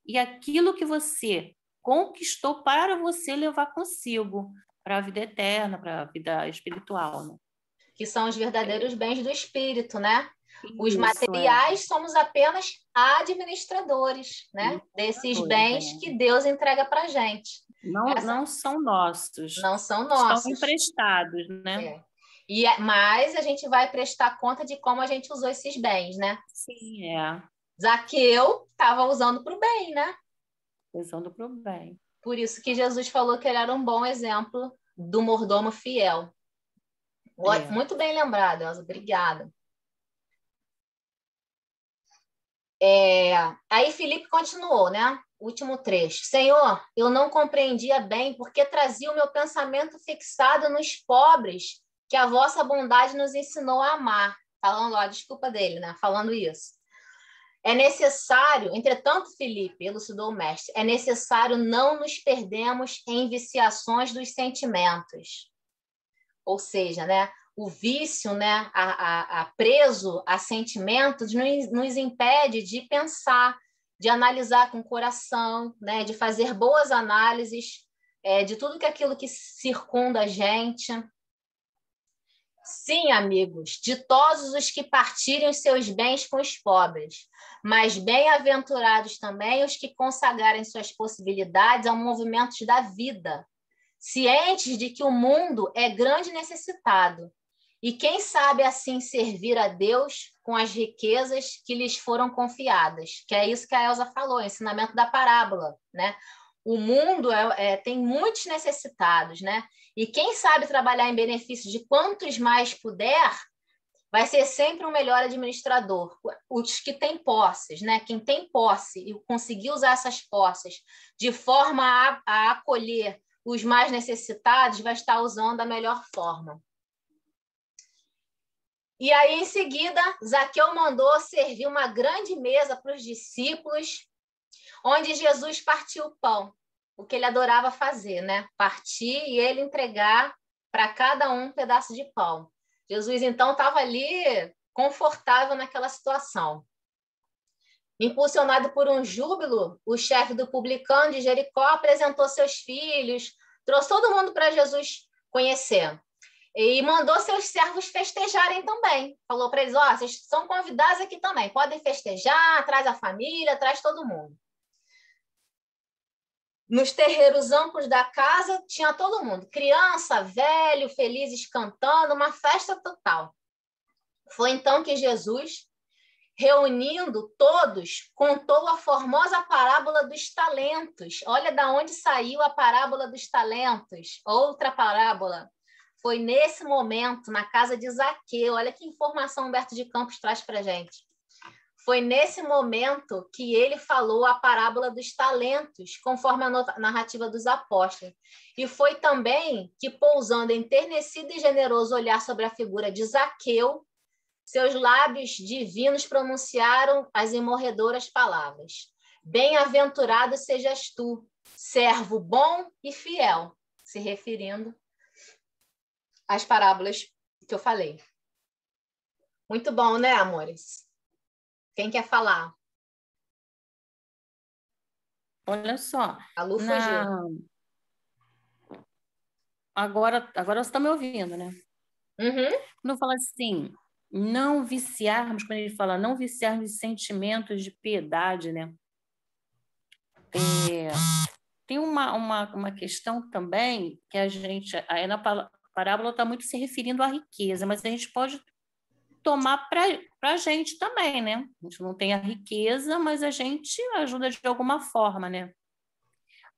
E aquilo que você conquistou para você levar consigo para a vida eterna, para a vida espiritual, né? Que são os verdadeiros bens do espírito, né? Os Isso, materiais somos apenas administradores, né? Desses bens que Deus entrega para a gente. Não são nossos. Não são nossos. Estão emprestados, né? Mas a gente vai prestar conta de como a gente usou esses bens, né? Sim, Zaqueu estava usando para o bem, né? Usando para o bem. Por isso que Jesus falou que ele era um bom exemplo do mordomo fiel. Muito bem lembrado, Elza. Obrigada. Aí Filipe continuou, né? Último trecho. Senhor, eu não compreendia bem porque trazia o meu pensamento fixado nos pobres que a vossa bondade nos ensinou a amar. Falando, a desculpa dele, né? Falando isso. É necessário, entretanto, Filipe, elucidou o mestre, é necessário não nos perdermos em viciações dos sentimentos. Ou seja, né? O vício, né? Preso a sentimentos nos impede de pensar, de analisar com o coração, né? De fazer boas análises de tudo aquilo que circunda a gente. Sim, amigos, ditosos os que partilham seus bens com os pobres, mas bem-aventurados também os que consagrarem suas possibilidades ao movimento da vida, cientes de que o mundo é grande necessitado, e quem sabe assim servir a Deus com as riquezas que lhes foram confiadas, que é isso que a Elza falou, o ensinamento da parábola, né? O mundo tem muitos necessitados, né? E quem sabe trabalhar em benefício de quantos mais puder, vai ser sempre um melhor administrador. Os que têm posses, né? Quem tem posse e conseguir usar essas posses de forma a acolher os mais necessitados, vai estar usando da melhor forma. E aí, em seguida, Zaqueu mandou servir uma grande mesa para os discípulos, onde Jesus partiu o pão, o que ele adorava fazer, né? Partir e ele entregar para cada um pedaço de pão. Jesus, então, estava ali confortável naquela situação. Impulsionado por um júbilo, o chefe do publicano de Jericó apresentou seus filhos, trouxe todo mundo para Jesus conhecer. E mandou seus servos festejarem também. Falou para eles, vocês são convidados aqui também, podem festejar, traz a família, traz todo mundo. Nos terreiros amplos da casa tinha todo mundo, criança, velho, felizes cantando, uma festa total. Foi então que Jesus, reunindo todos, contou a formosa parábola dos talentos. Olha de onde saiu a parábola dos talentos. Outra parábola. Foi nesse momento, na casa de Zaqueu. Olha que informação Humberto de Campos traz para a gente. Foi nesse momento que ele falou a parábola dos talentos, conforme a narrativa dos apóstolos. E foi também que, pousando enternecido e generoso olhar sobre a figura de Zaqueu, seus lábios divinos pronunciaram as imorredoras palavras. Bem-aventurado sejas tu, servo bom e fiel, se referindo às parábolas que eu falei. Muito bom, né, amores? Quem quer falar? Olha só, A Lu fugiu. agora você está me ouvindo, né? Uhum. Quando fala assim, não viciarmos, quando ele fala não viciarmos em sentimentos de piedade, né? Tem uma questão também que a gente, aí na parábola está muito se referindo à riqueza, mas a gente pode tomar para a gente também, né? A gente não tem a riqueza, mas a gente ajuda de alguma forma, né?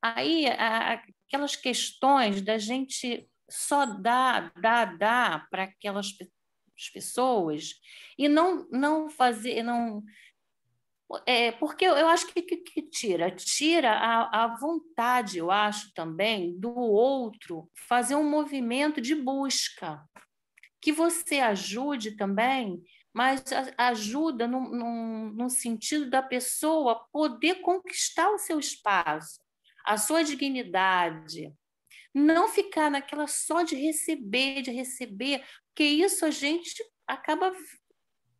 Aí, aquelas questões da gente só dar para aquelas pessoas e não fazer, não. Porque eu acho que tira a vontade, eu acho também, do outro fazer um movimento de busca, que você ajude também, mas ajuda no sentido da pessoa poder conquistar o seu espaço, a sua dignidade, não ficar naquela só de receber, porque isso a gente acaba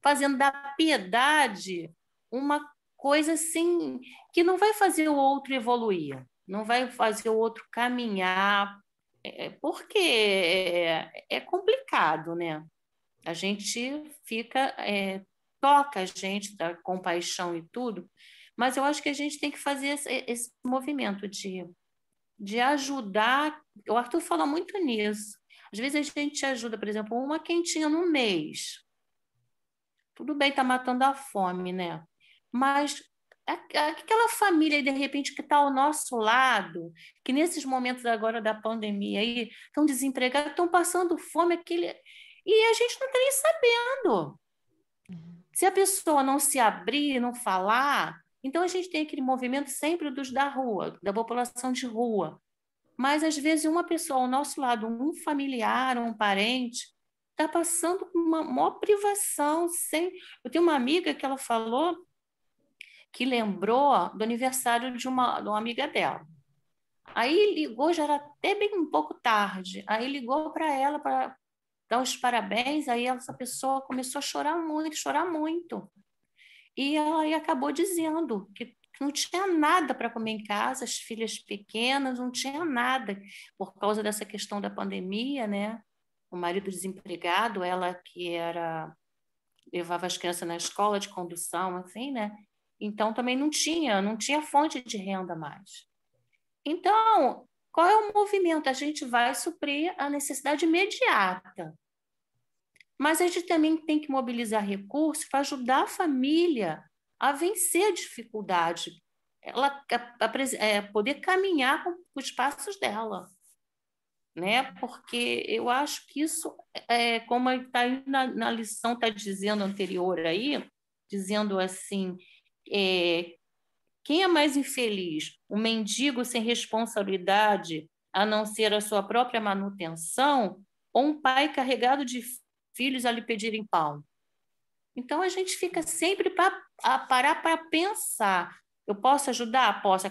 fazendo da piedade uma coisa assim que não vai fazer o outro evoluir, não vai fazer o outro caminhar, porque é complicado, né? A gente fica, toca a gente da compaixão e tudo, mas eu acho que a gente tem que fazer esse movimento de ajudar. O Arthur fala muito nisso. Às vezes a gente ajuda, por exemplo, uma quentinha no mês. Tudo bem, está matando a fome, né? Mas aquela família, de repente, que está ao nosso lado, que nesses momentos agora da pandemia aí, estão desempregados, estão passando fome, e a gente não está nem sabendo. Se a pessoa não se abrir, não falar, então a gente tem aquele movimento sempre dos da rua, da população de rua. Mas, às vezes, uma pessoa ao nosso lado, um familiar, um parente, está passando por uma maior privação. Eu tenho uma amiga que ela falou que lembrou do aniversário de uma amiga dela. Aí ligou, já era até bem um pouco tarde. Aí ligou para ela para dar os parabéns. Aí essa pessoa começou a chorar muito, chorar muito. E ela aí acabou dizendo que não tinha nada para comer em casa, as filhas pequenas, não tinha nada, por causa dessa questão da pandemia, né? O marido desempregado, ela que levava as crianças na escola de condução, assim, né? Então também não tinha fonte de renda mais. Então, qual é o movimento? A gente vai suprir a necessidade imediata, mas a gente também tem que mobilizar recursos para ajudar a família a vencer a dificuldade, ela poder caminhar com os passos dela, né? Porque eu acho que isso, como está aí na lição, está dizendo anterior aí, dizendo assim, quem é mais infeliz? O mendigo sem responsabilidade, a não ser a sua própria manutenção, ou um pai carregado de filhos a lhe pedirem pão? Então, a gente fica sempre a parar para pensar. Eu posso ajudar? Posso.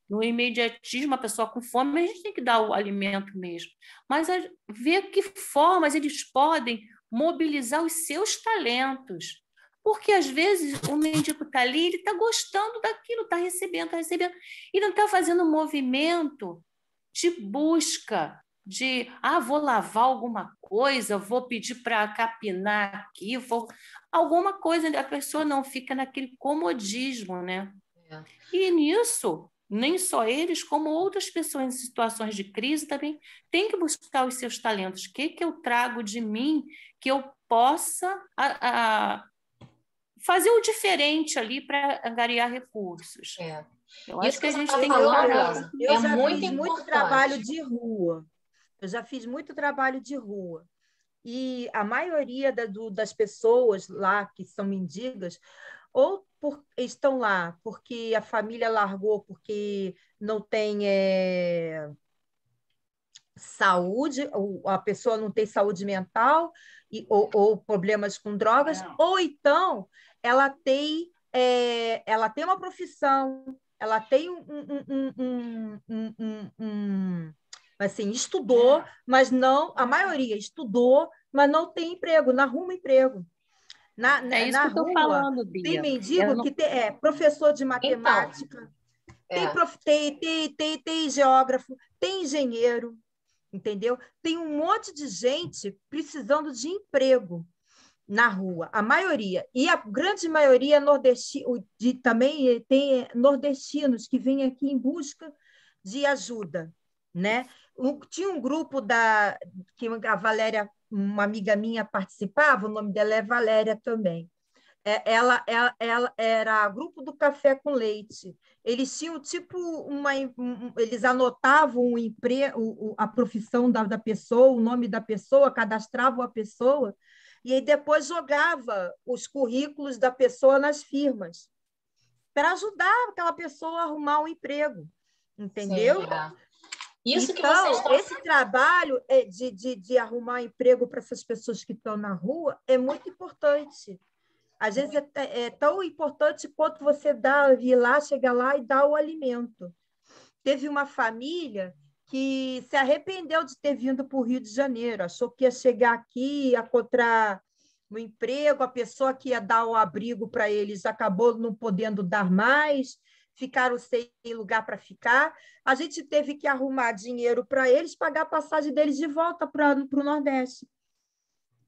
No imediatismo, a pessoa com fome, a gente tem que dar o alimento mesmo. Mas ver que formas eles podem mobilizar os seus talentos. Porque, às vezes, o mendigo está ali, ele está gostando daquilo, está recebendo, e não está fazendo um movimento de busca, vou lavar alguma coisa, vou pedir para capinar aqui, alguma coisa, a pessoa não fica naquele comodismo, né? E nisso, nem só eles, como outras pessoas em situações de crise também têm que buscar os seus talentos. O que eu trago de mim que eu possa fazer o diferente ali para angariar recursos? Eu Isso acho que a você gente está tem falando, que... Elza, Eu já muito fiz muito importante. trabalho de rua. Eu já fiz muito trabalho de rua. E a maioria das pessoas lá que são mendigas, ou estão lá porque a família largou, porque não tem saúde, ou a pessoa não tem saúde mental, ou problemas com drogas, ou então ela tem uma profissão, ela tem assim, estudou, mas não, a maioria estudou, mas não tem emprego, não arruma emprego. É isso Na que eu estou rua, falando, tem Bia. mendigo que é professor de Então, matemática, é, tem geógrafo, tem engenheiro, entendeu? Tem um monte de gente precisando de emprego na rua, a maioria. E a grande maioria é nordestino, também tem nordestinos que vêm aqui em busca de ajuda, né? Tinha um grupo que a Valéria, uma amiga minha, participava, o nome dela é Valéria também. Ela era grupo do café com leite. Eles tinham tipo eles anotavam o emprego, a profissão da pessoa, o nome da pessoa, cadastravam a pessoa e aí depois jogava os currículos da pessoa nas firmas para ajudar aquela pessoa a arrumar um emprego, sim, entendeu? Isso que vocês Então, estão. esse trabalho de arrumar emprego para essas pessoas que estão na rua é muito importante. Às vezes é tão importante quanto você ir lá, chegar lá e dar o alimento. Teve uma família que se arrependeu de ter vindo para o Rio de Janeiro, achou que ia chegar aqui, ia encontrar um emprego, a pessoa que ia dar o abrigo para eles acabou não podendo dar mais, ficaram sem lugar para ficar. A gente teve que arrumar dinheiro para eles, pagar a passagem deles de volta para o Nordeste.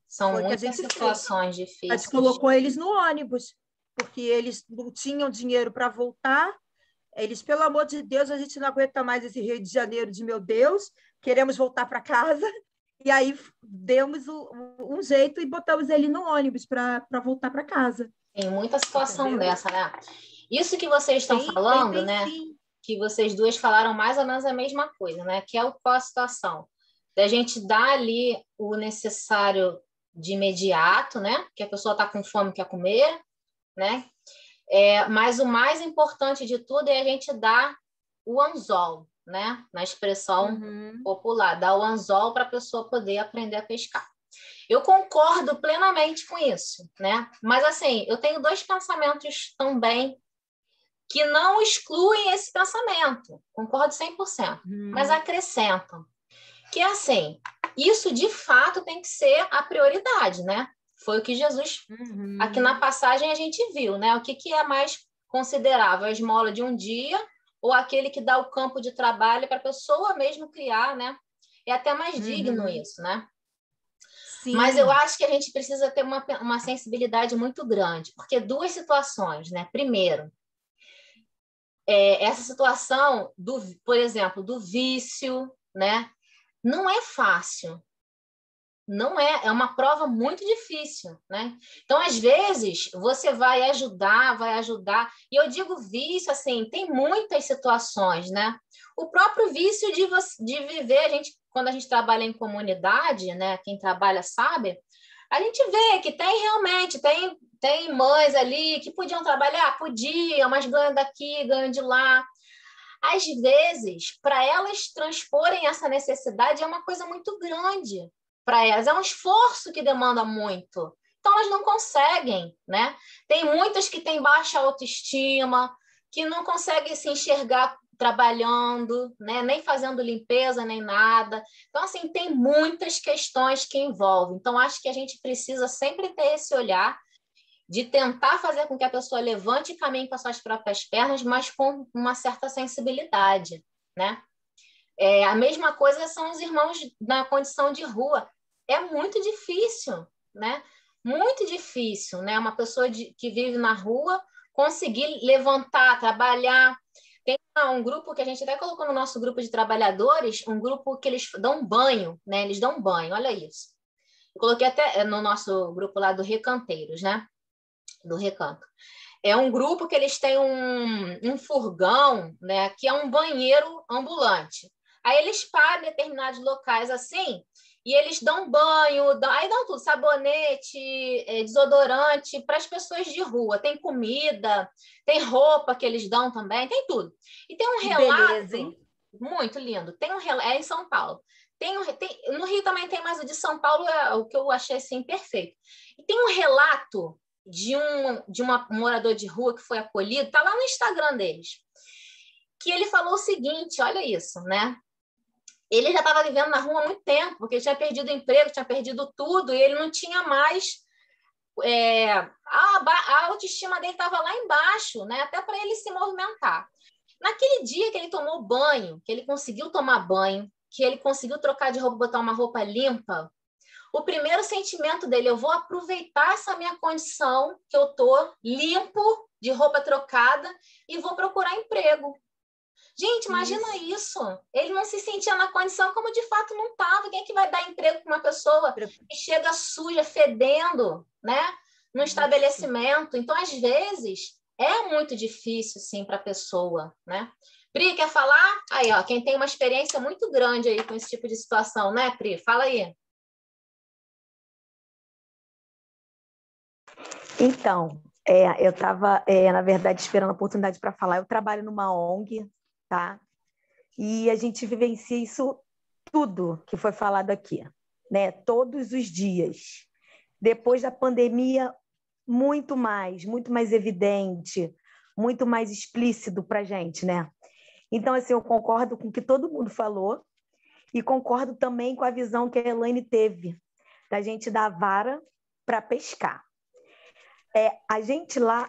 São Foi o que a muitas gente fez. situações A gente difíceis. colocou eles no ônibus, porque eles não tinham dinheiro para voltar. Eles, pelo amor de Deus, a gente não aguenta mais esse Rio de Janeiro de meu Deus, queremos voltar para casa. E aí demos um jeito e botamos ele no ônibus para voltar para casa. Tem muita situação Entendeu? dessa, né? Isso que vocês estão falando, Tem né? sim. Que vocês duas falaram mais ou menos a mesma coisa, né? Que é qual a situação? Da gente dar ali o necessário de imediato, né? Que a pessoa está com fome, quer comer, né? Mas o mais importante de tudo é a gente dar o anzol, né? Na expressão popular, dar o anzol para a pessoa poder aprender a pescar. Eu concordo plenamente com isso, né? Mas assim, eu tenho dois pensamentos também que não excluem esse pensamento. Concordo 100%, mas acrescentam. Que é assim, isso de fato tem que ser a prioridade, né? Foi o que Jesus, aqui na passagem, a gente viu, né? O que é mais considerável? A esmola de um dia ou aquele que dá o campo de trabalho para a pessoa mesmo criar, né? É até mais digno isso, né? Sim. Mas eu acho que a gente precisa ter uma sensibilidade muito grande, porque duas situações, né? Primeiro, essa situação, por exemplo, do vício, né? Não é fácil. Não é uma prova muito difícil, né? Então, às vezes, você vai ajudar, e eu digo vício, assim, tem muitas situações, né? O próprio vício de viver, quando a gente trabalha em comunidade, né? Quem trabalha sabe, a gente vê que realmente tem mães ali que podiam trabalhar, podiam, mas ganham daqui, ganham de lá. Às vezes, para elas transporem essa necessidade é uma coisa muito grande para elas, é um esforço que demanda muito. Então, elas não conseguem, né? Tem muitas que têm baixa autoestima, que não conseguem se enxergar trabalhando, né? Nem fazendo limpeza, nem nada. Então, assim, tem muitas questões que envolvem. Então, acho que a gente precisa sempre ter esse olhar de tentar fazer com que a pessoa levante e caminhe com as suas próprias pernas, mas com uma certa sensibilidade, né? A mesma coisa são os irmãos na condição de rua. É muito difícil, né? Muito difícil, né? Uma pessoa que vive na rua conseguir levantar, trabalhar. Tem um grupo que a gente até colocou no nosso grupo de trabalhadores, um grupo que eles dão banho, né? Eles dão banho, olha isso. Eu coloquei até no nosso grupo lá do Recanteiros, né? Do Recanto. É um grupo que eles têm um furgão, né? Que é um banheiro ambulante. Aí eles param em determinados locais assim e eles dão banho, aí dão tudo, sabonete, desodorante para as pessoas de rua. Tem comida, tem roupa que eles dão também, tem tudo. E tem um relato beleza, hein? muito lindo. Tem um relato, em São Paulo. No Rio também tem, mas o de São Paulo é o que eu achei assim perfeito. E tem um relato de uma morador de rua que foi acolhido, tá lá no Instagram deles. que ele falou o seguinte, olha isso, né? Ele já estava vivendo na rua há muito tempo, porque ele tinha perdido o emprego, tinha perdido tudo, e ele não tinha mais... a autoestima dele estava lá embaixo, né? Até para ele se movimentar. Naquele dia que ele tomou banho, que ele conseguiu tomar banho, que ele conseguiu trocar de roupa, botar uma roupa limpa, o primeiro sentimento dele, eu vou aproveitar essa minha condição, que eu tô limpo, de roupa trocada, e vou procurar emprego. Gente, imagina isso. Ele não se sentia na condição como de fato não estava. Quem é que vai dar emprego para uma pessoa que chega suja, fedendo, né? No estabelecimento? Então, às vezes, é muito difícil, sim, para a pessoa, né? Pri, quer falar? Aí, ó, quem tem uma experiência muito grande aí com esse tipo de situação, né, Pri? Fala aí. Então, eu estava, na verdade, esperando a oportunidade para falar. Eu trabalho numa ONG, tá? E a gente vivencia isso tudo que foi falado aqui, né? Todos os dias. Depois da pandemia, muito mais evidente, muito mais explícito para a gente, né? Então, assim, eu concordo com o que todo mundo falou e concordo também com a visão que a Elaine teve, da gente dar a vara para pescar. A gente lá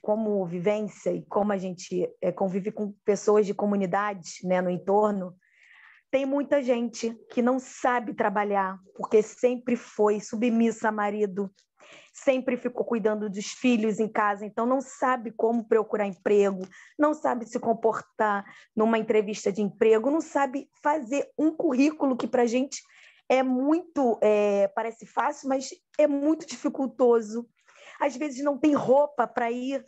como vivência e como a gente convive com pessoas de comunidades, né, no entorno, tem muita gente que não sabe trabalhar, porque sempre foi submissa a marido, sempre ficou cuidando dos filhos em casa, então não sabe como procurar emprego, não sabe se comportar numa entrevista de emprego, não sabe fazer um currículo que para a gente é muito, parece fácil, mas é muito dificultoso. Às vezes não tem roupa para ir,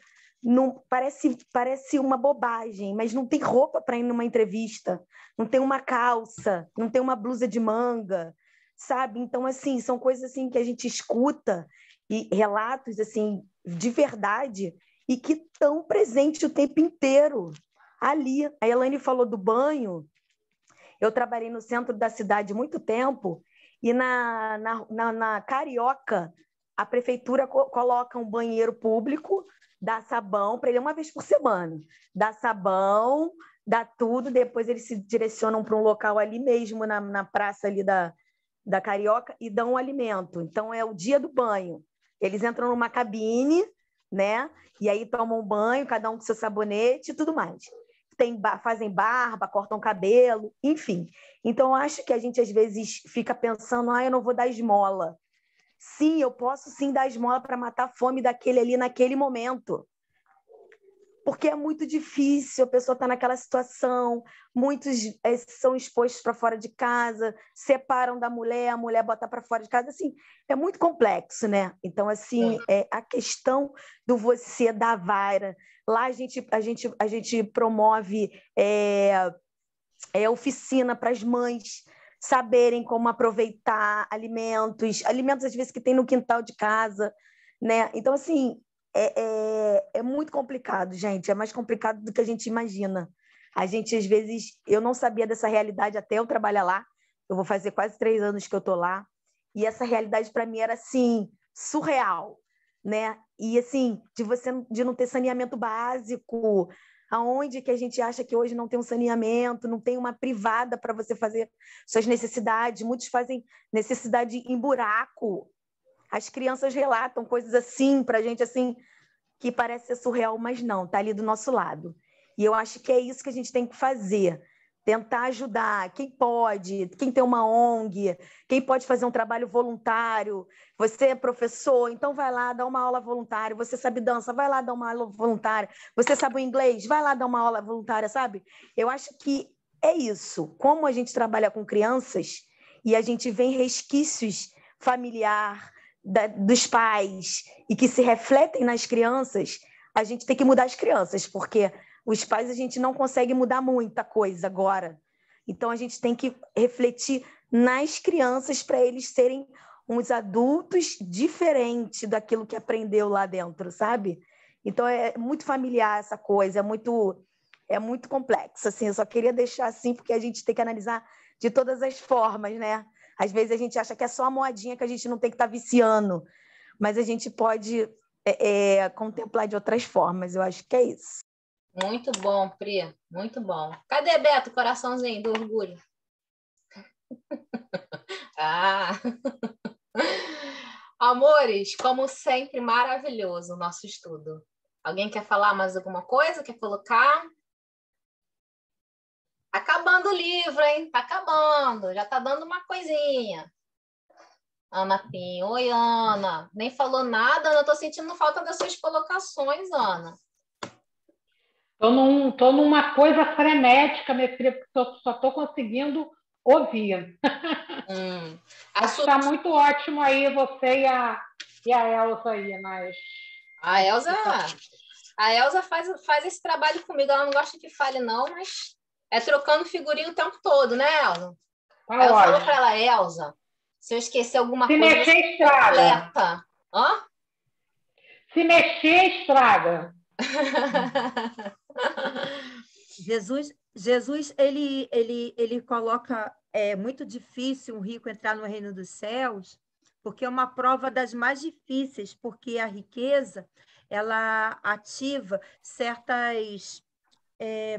parece uma bobagem, mas não tem roupa para ir numa entrevista, não tem uma calça, não tem uma blusa de manga, sabe? Então, assim, são coisas assim que a gente escuta e relatos assim de verdade e que estão presentes o tempo inteiro ali. A Elaine falou do banho. Eu trabalhei no centro da cidade muito tempo e na Carioca a prefeitura coloca um banheiro público, dá sabão para ele uma vez por semana. Dá sabão, dá tudo, depois eles se direcionam para um local ali mesmo, na praça ali da Carioca, e dão um alimento. Então, é o dia do banho. Eles entram numa cabine, né? E aí tomam um banho, cada um com seu sabonete e tudo mais. Fazem barba, cortam cabelo, enfim. Então, eu acho que a gente, às vezes, fica pensando, eu não vou dar esmola. Sim, eu posso sim dar esmola para matar a fome daquele ali naquele momento. Porque é muito difícil, a pessoa está naquela situação, muitos são expostos para fora de casa, separam da mulher, a mulher bota para fora de casa, assim, é muito complexo, né? Então, assim, a questão do você dar vara, lá a gente promove oficina para as mães saberem como aproveitar alimentos às vezes que tem no quintal de casa, né? Então, assim, é muito complicado, gente, é mais complicado do que a gente imagina. A gente, às vezes, eu não sabia dessa realidade até eu trabalhar lá, eu vou fazer quase 3 anos que eu tô lá, e essa realidade para mim era, assim, surreal, né? E, assim, de não ter saneamento básico, aonde que a gente acha que hoje não tem um saneamento, não tem uma privada para você fazer suas necessidades, muitos fazem necessidade em buraco. As crianças relatam coisas assim para a gente, assim, que parece ser surreal, mas não, está ali do nosso lado. E eu acho que é isso que a gente tem que fazer, tentar ajudar quem pode, quem tem uma ONG, quem pode fazer um trabalho voluntário. Você é professor, então vai lá dar uma aula voluntária. Você sabe dança, vai lá dar uma aula voluntária. Você sabe o inglês, vai lá dar uma aula voluntária, sabe? Eu acho que é isso. Como a gente trabalha com crianças e a gente vê resquícios familiar dos pais e que se refletem nas crianças, a gente tem que mudar as crianças, porque os pais a gente não consegue mudar muita coisa agora. Então, a gente tem que refletir nas crianças para eles serem uns adultos diferentes daquilo que aprendeu lá dentro, sabe? Então, é muito familiar essa coisa, é muito complexo. Assim, eu só queria deixar assim, porque a gente tem que analisar de todas as formas, né? Às vezes a gente acha que é só a modinha que a gente não tem que estar viciando, mas a gente pode contemplar de outras formas. Eu acho que é isso. Muito bom, Pri. Muito bom. Cadê, Beto, o coraçãozinho do orgulho? Ah! Amores, como sempre, maravilhoso o nosso estudo. Alguém quer falar mais alguma coisa? Quer colocar? Acabando o livro, hein? Tá acabando. Já tá dando uma coisinha. Ana Pinho. Oi, Ana. Nem falou nada, Ana. Eu tô sentindo falta das suas colocações, Ana. Tô numa coisa frenética, minha filha, porque só tô conseguindo ouvir. Acho que está muito ótimo aí você e a Elza aí, mas... A Elza faz esse trabalho comigo. Ela não gosta que fale, não, mas é trocando figurinha o tempo todo, né, Elza? Aí eu falo para ela, Elza, se eu esquecer alguma coisa... Se mexer, estraga. Hã? Se mexer, estraga. Jesus ele coloca muito difícil um rico entrar no reino dos céus, porque é uma prova das mais difíceis, porque a riqueza ela ativa certas,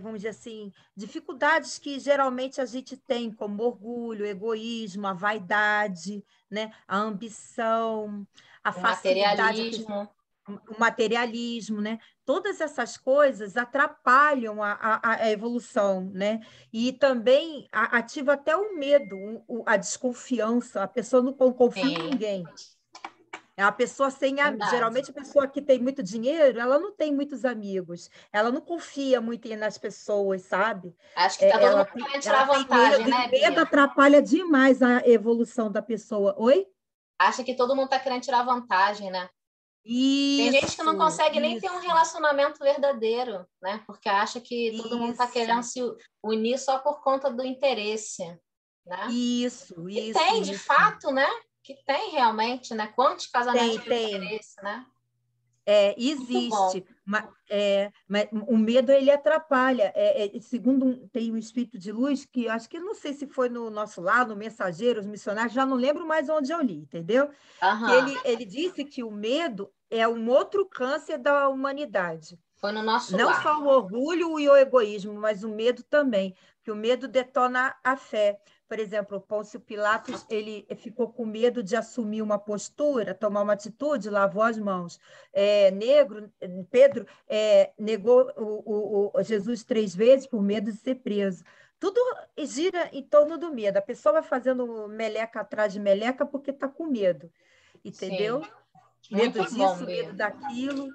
vamos dizer assim, dificuldades que geralmente a gente tem, como orgulho, egoísmo, a vaidade, né? A ambição, a facilidade o materialismo, né? Todas essas coisas atrapalham a evolução, né? E também ativa até o medo, a desconfiança. A pessoa não confia em ninguém. A pessoa geralmente a pessoa que tem muito dinheiro, ela não tem muitos amigos, ela não confia muito nas pessoas, sabe? Acho que tá todo mundo querendo tirar vantagem, né, Bia? Medo atrapalha demais a evolução da pessoa. Oi? Acha que todo mundo está querendo tirar vantagem, né? Isso, tem gente que não consegue nem ter um relacionamento verdadeiro, né? Porque acha que todo mundo está querendo se unir só por conta do interesse, né? Isso. Tem, de fato, né? Que tem realmente, né? Quantos casamentos de interesse, né? Existe, mas o medo ele atrapalha. Segundo tem um espírito de luz que acho que não sei se foi no nosso lar, no Mensageiro, os missionários, já não lembro mais onde eu li, entendeu? Que ele disse que o medo é um outro câncer da humanidade. Foi no nosso não lar. Só o orgulho e o egoísmo, mas o medo também, que o medo detona a fé. Por exemplo, Pôncio Pilatos ele ficou com medo de assumir uma postura, tomar uma atitude, lavou as mãos. Pedro negou o Jesus 3 vezes por medo de ser preso. Tudo gira em torno do medo. A pessoa vai fazendo meleca atrás de meleca porque está com medo. Entendeu? Medo disso, medo daquilo.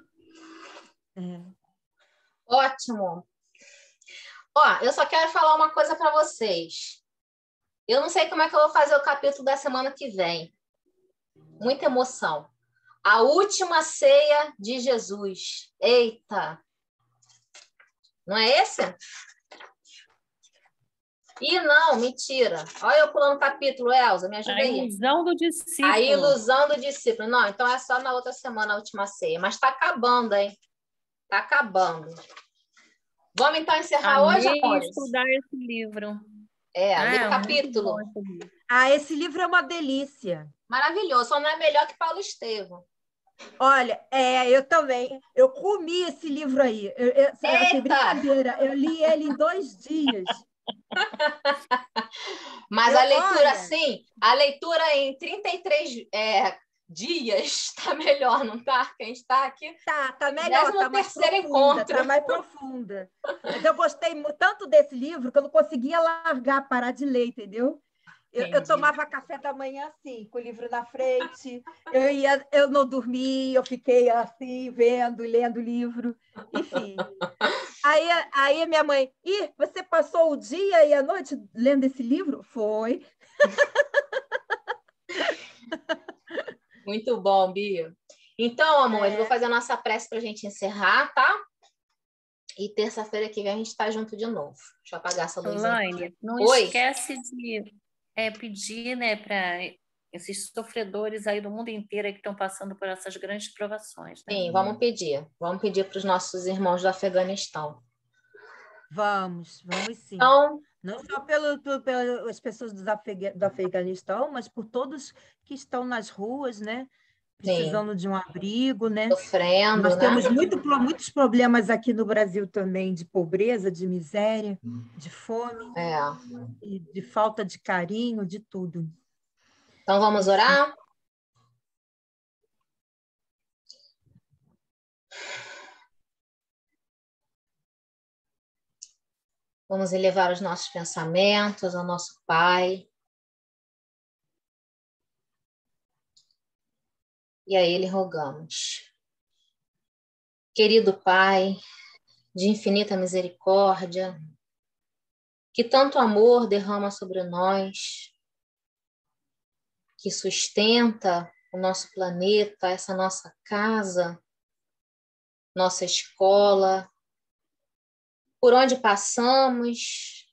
Ótimo. Ó, eu só quero falar uma coisa para vocês. Eu não sei como é que eu vou fazer o capítulo da semana que vem. Muita emoção. A última ceia de Jesus. Eita! Não é esse? Ih, não, mentira. Olha eu pulando o capítulo, Elza, me ajuda aí. A ilusão do discípulo. A ilusão do discípulo. Não, então é só na outra semana, a última ceia. Mas está acabando, hein? Está acabando. Vamos então encerrar hoje, amores? Estudar esse livro. Lê o capítulo. Esse livro é uma delícia. Maravilhoso, só não é melhor que Paulo Estevão. Olha, eu também. Eu comi esse livro aí. Sem brincadeira, eu li ele em 2 dias. Mas a leitura, sim, a leitura em 33 dias está melhor, não está? Que a gente está aqui. Tá melhor, está mais profunda. Está mais profunda. Mas eu gostei tanto desse livro que eu não conseguia largar, parar de ler, entendeu? Eu tomava café da manhã assim, com o livro na frente. Eu não dormi, eu fiquei assim, vendo, lendo o livro. Enfim. Aí minha mãe, você passou o dia e a noite lendo esse livro? Foi. Muito bom, Bia. Então, amor, eu vou fazer a nossa prece para a gente encerrar, tá? E terça-feira que vem a gente está junto de novo. Deixa eu apagar essa luzinha. Laine, não esquece de pedir, né, para esses sofredores aí do mundo inteiro que estão passando por essas grandes provações. Né? Sim, vamos pedir. Vamos pedir para os nossos irmãos do Afeganistão. Vamos sim. Então, não só pelas pessoas do Afeganistão, mas por todos que estão nas ruas, né? precisando de um abrigo, né? Sofrendo, Nós né? temos muitos problemas aqui no Brasil também, de pobreza, de miséria, de fome, e de falta de carinho, de tudo. Então, vamos orar? Vamos elevar os nossos pensamentos ao nosso Pai. E a Ele rogamos. Querido Pai, de infinita misericórdia, que tanto amor derrama sobre nós, que sustenta o nosso planeta, essa nossa casa, nossa escola, por onde passamos,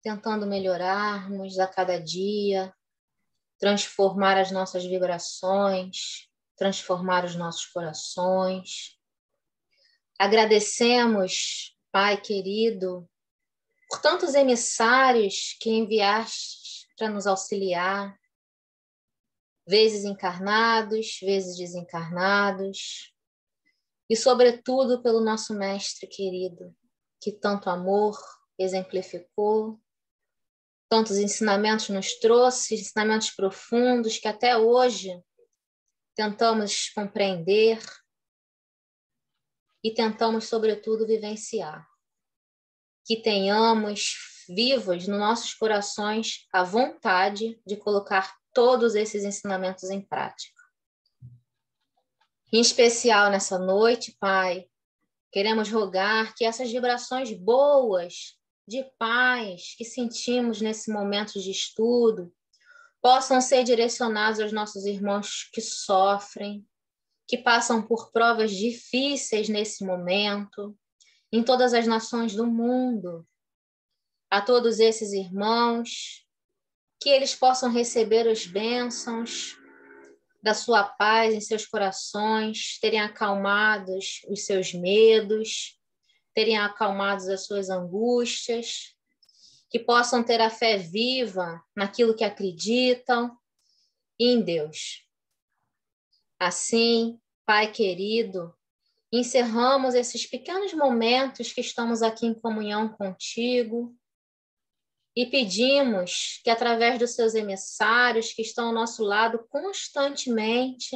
tentando melhorarmos a cada dia, transformar as nossas vibrações, transformar os nossos corações. Agradecemos, Pai querido, por tantos emissários que enviaste para nos auxiliar, vezes encarnados, vezes desencarnados, e sobretudo pelo nosso Mestre querido, que tanto amor exemplificou, tantos ensinamentos nos trouxe, ensinamentos profundos que até hoje tentamos compreender e tentamos, sobretudo, vivenciar. Que tenhamos vivos nos nossos corações a vontade de colocar todos esses ensinamentos em prática. Em especial nessa noite, Pai, queremos rogar que essas vibrações boas, de paz, que sentimos nesse momento de estudo, possam ser direcionadas aos nossos irmãos que sofrem, que passam por provas difíceis nesse momento, em todas as nações do mundo. A todos esses irmãos, que eles possam receber as bênçãos da sua paz em seus corações, terem acalmados os seus medos, terem acalmados as suas angústias, que possam ter a fé viva naquilo que acreditam e em Deus. Assim, Pai querido, encerramos esses pequenos momentos que estamos aqui em comunhão contigo e pedimos que, através dos seus emissários que estão ao nosso lado constantemente,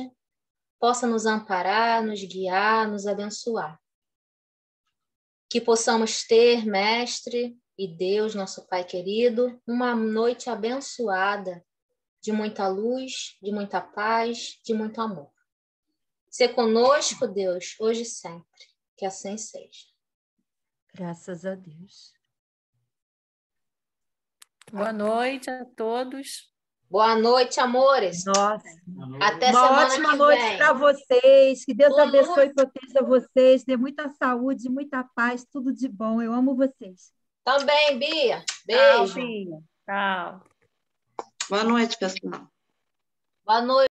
possa nos amparar, nos guiar, nos abençoar. Que possamos ter, Mestre e Deus, nosso Pai querido, uma noite abençoada, de muita luz, de muita paz, de muito amor. Ser conosco, Deus, hoje e sempre. Que assim seja. Graças a Deus. Boa noite a todos. Boa noite, amores. Nossa. Até uma semana ótima que noite vem. para vocês. Que Deus abençoe e proteja vocês. Dê muita saúde, muita paz, tudo de bom. Eu amo vocês. Também, Bia. Tchau, Beijo. Bia. Tchau. Boa noite, pessoal. Boa noite.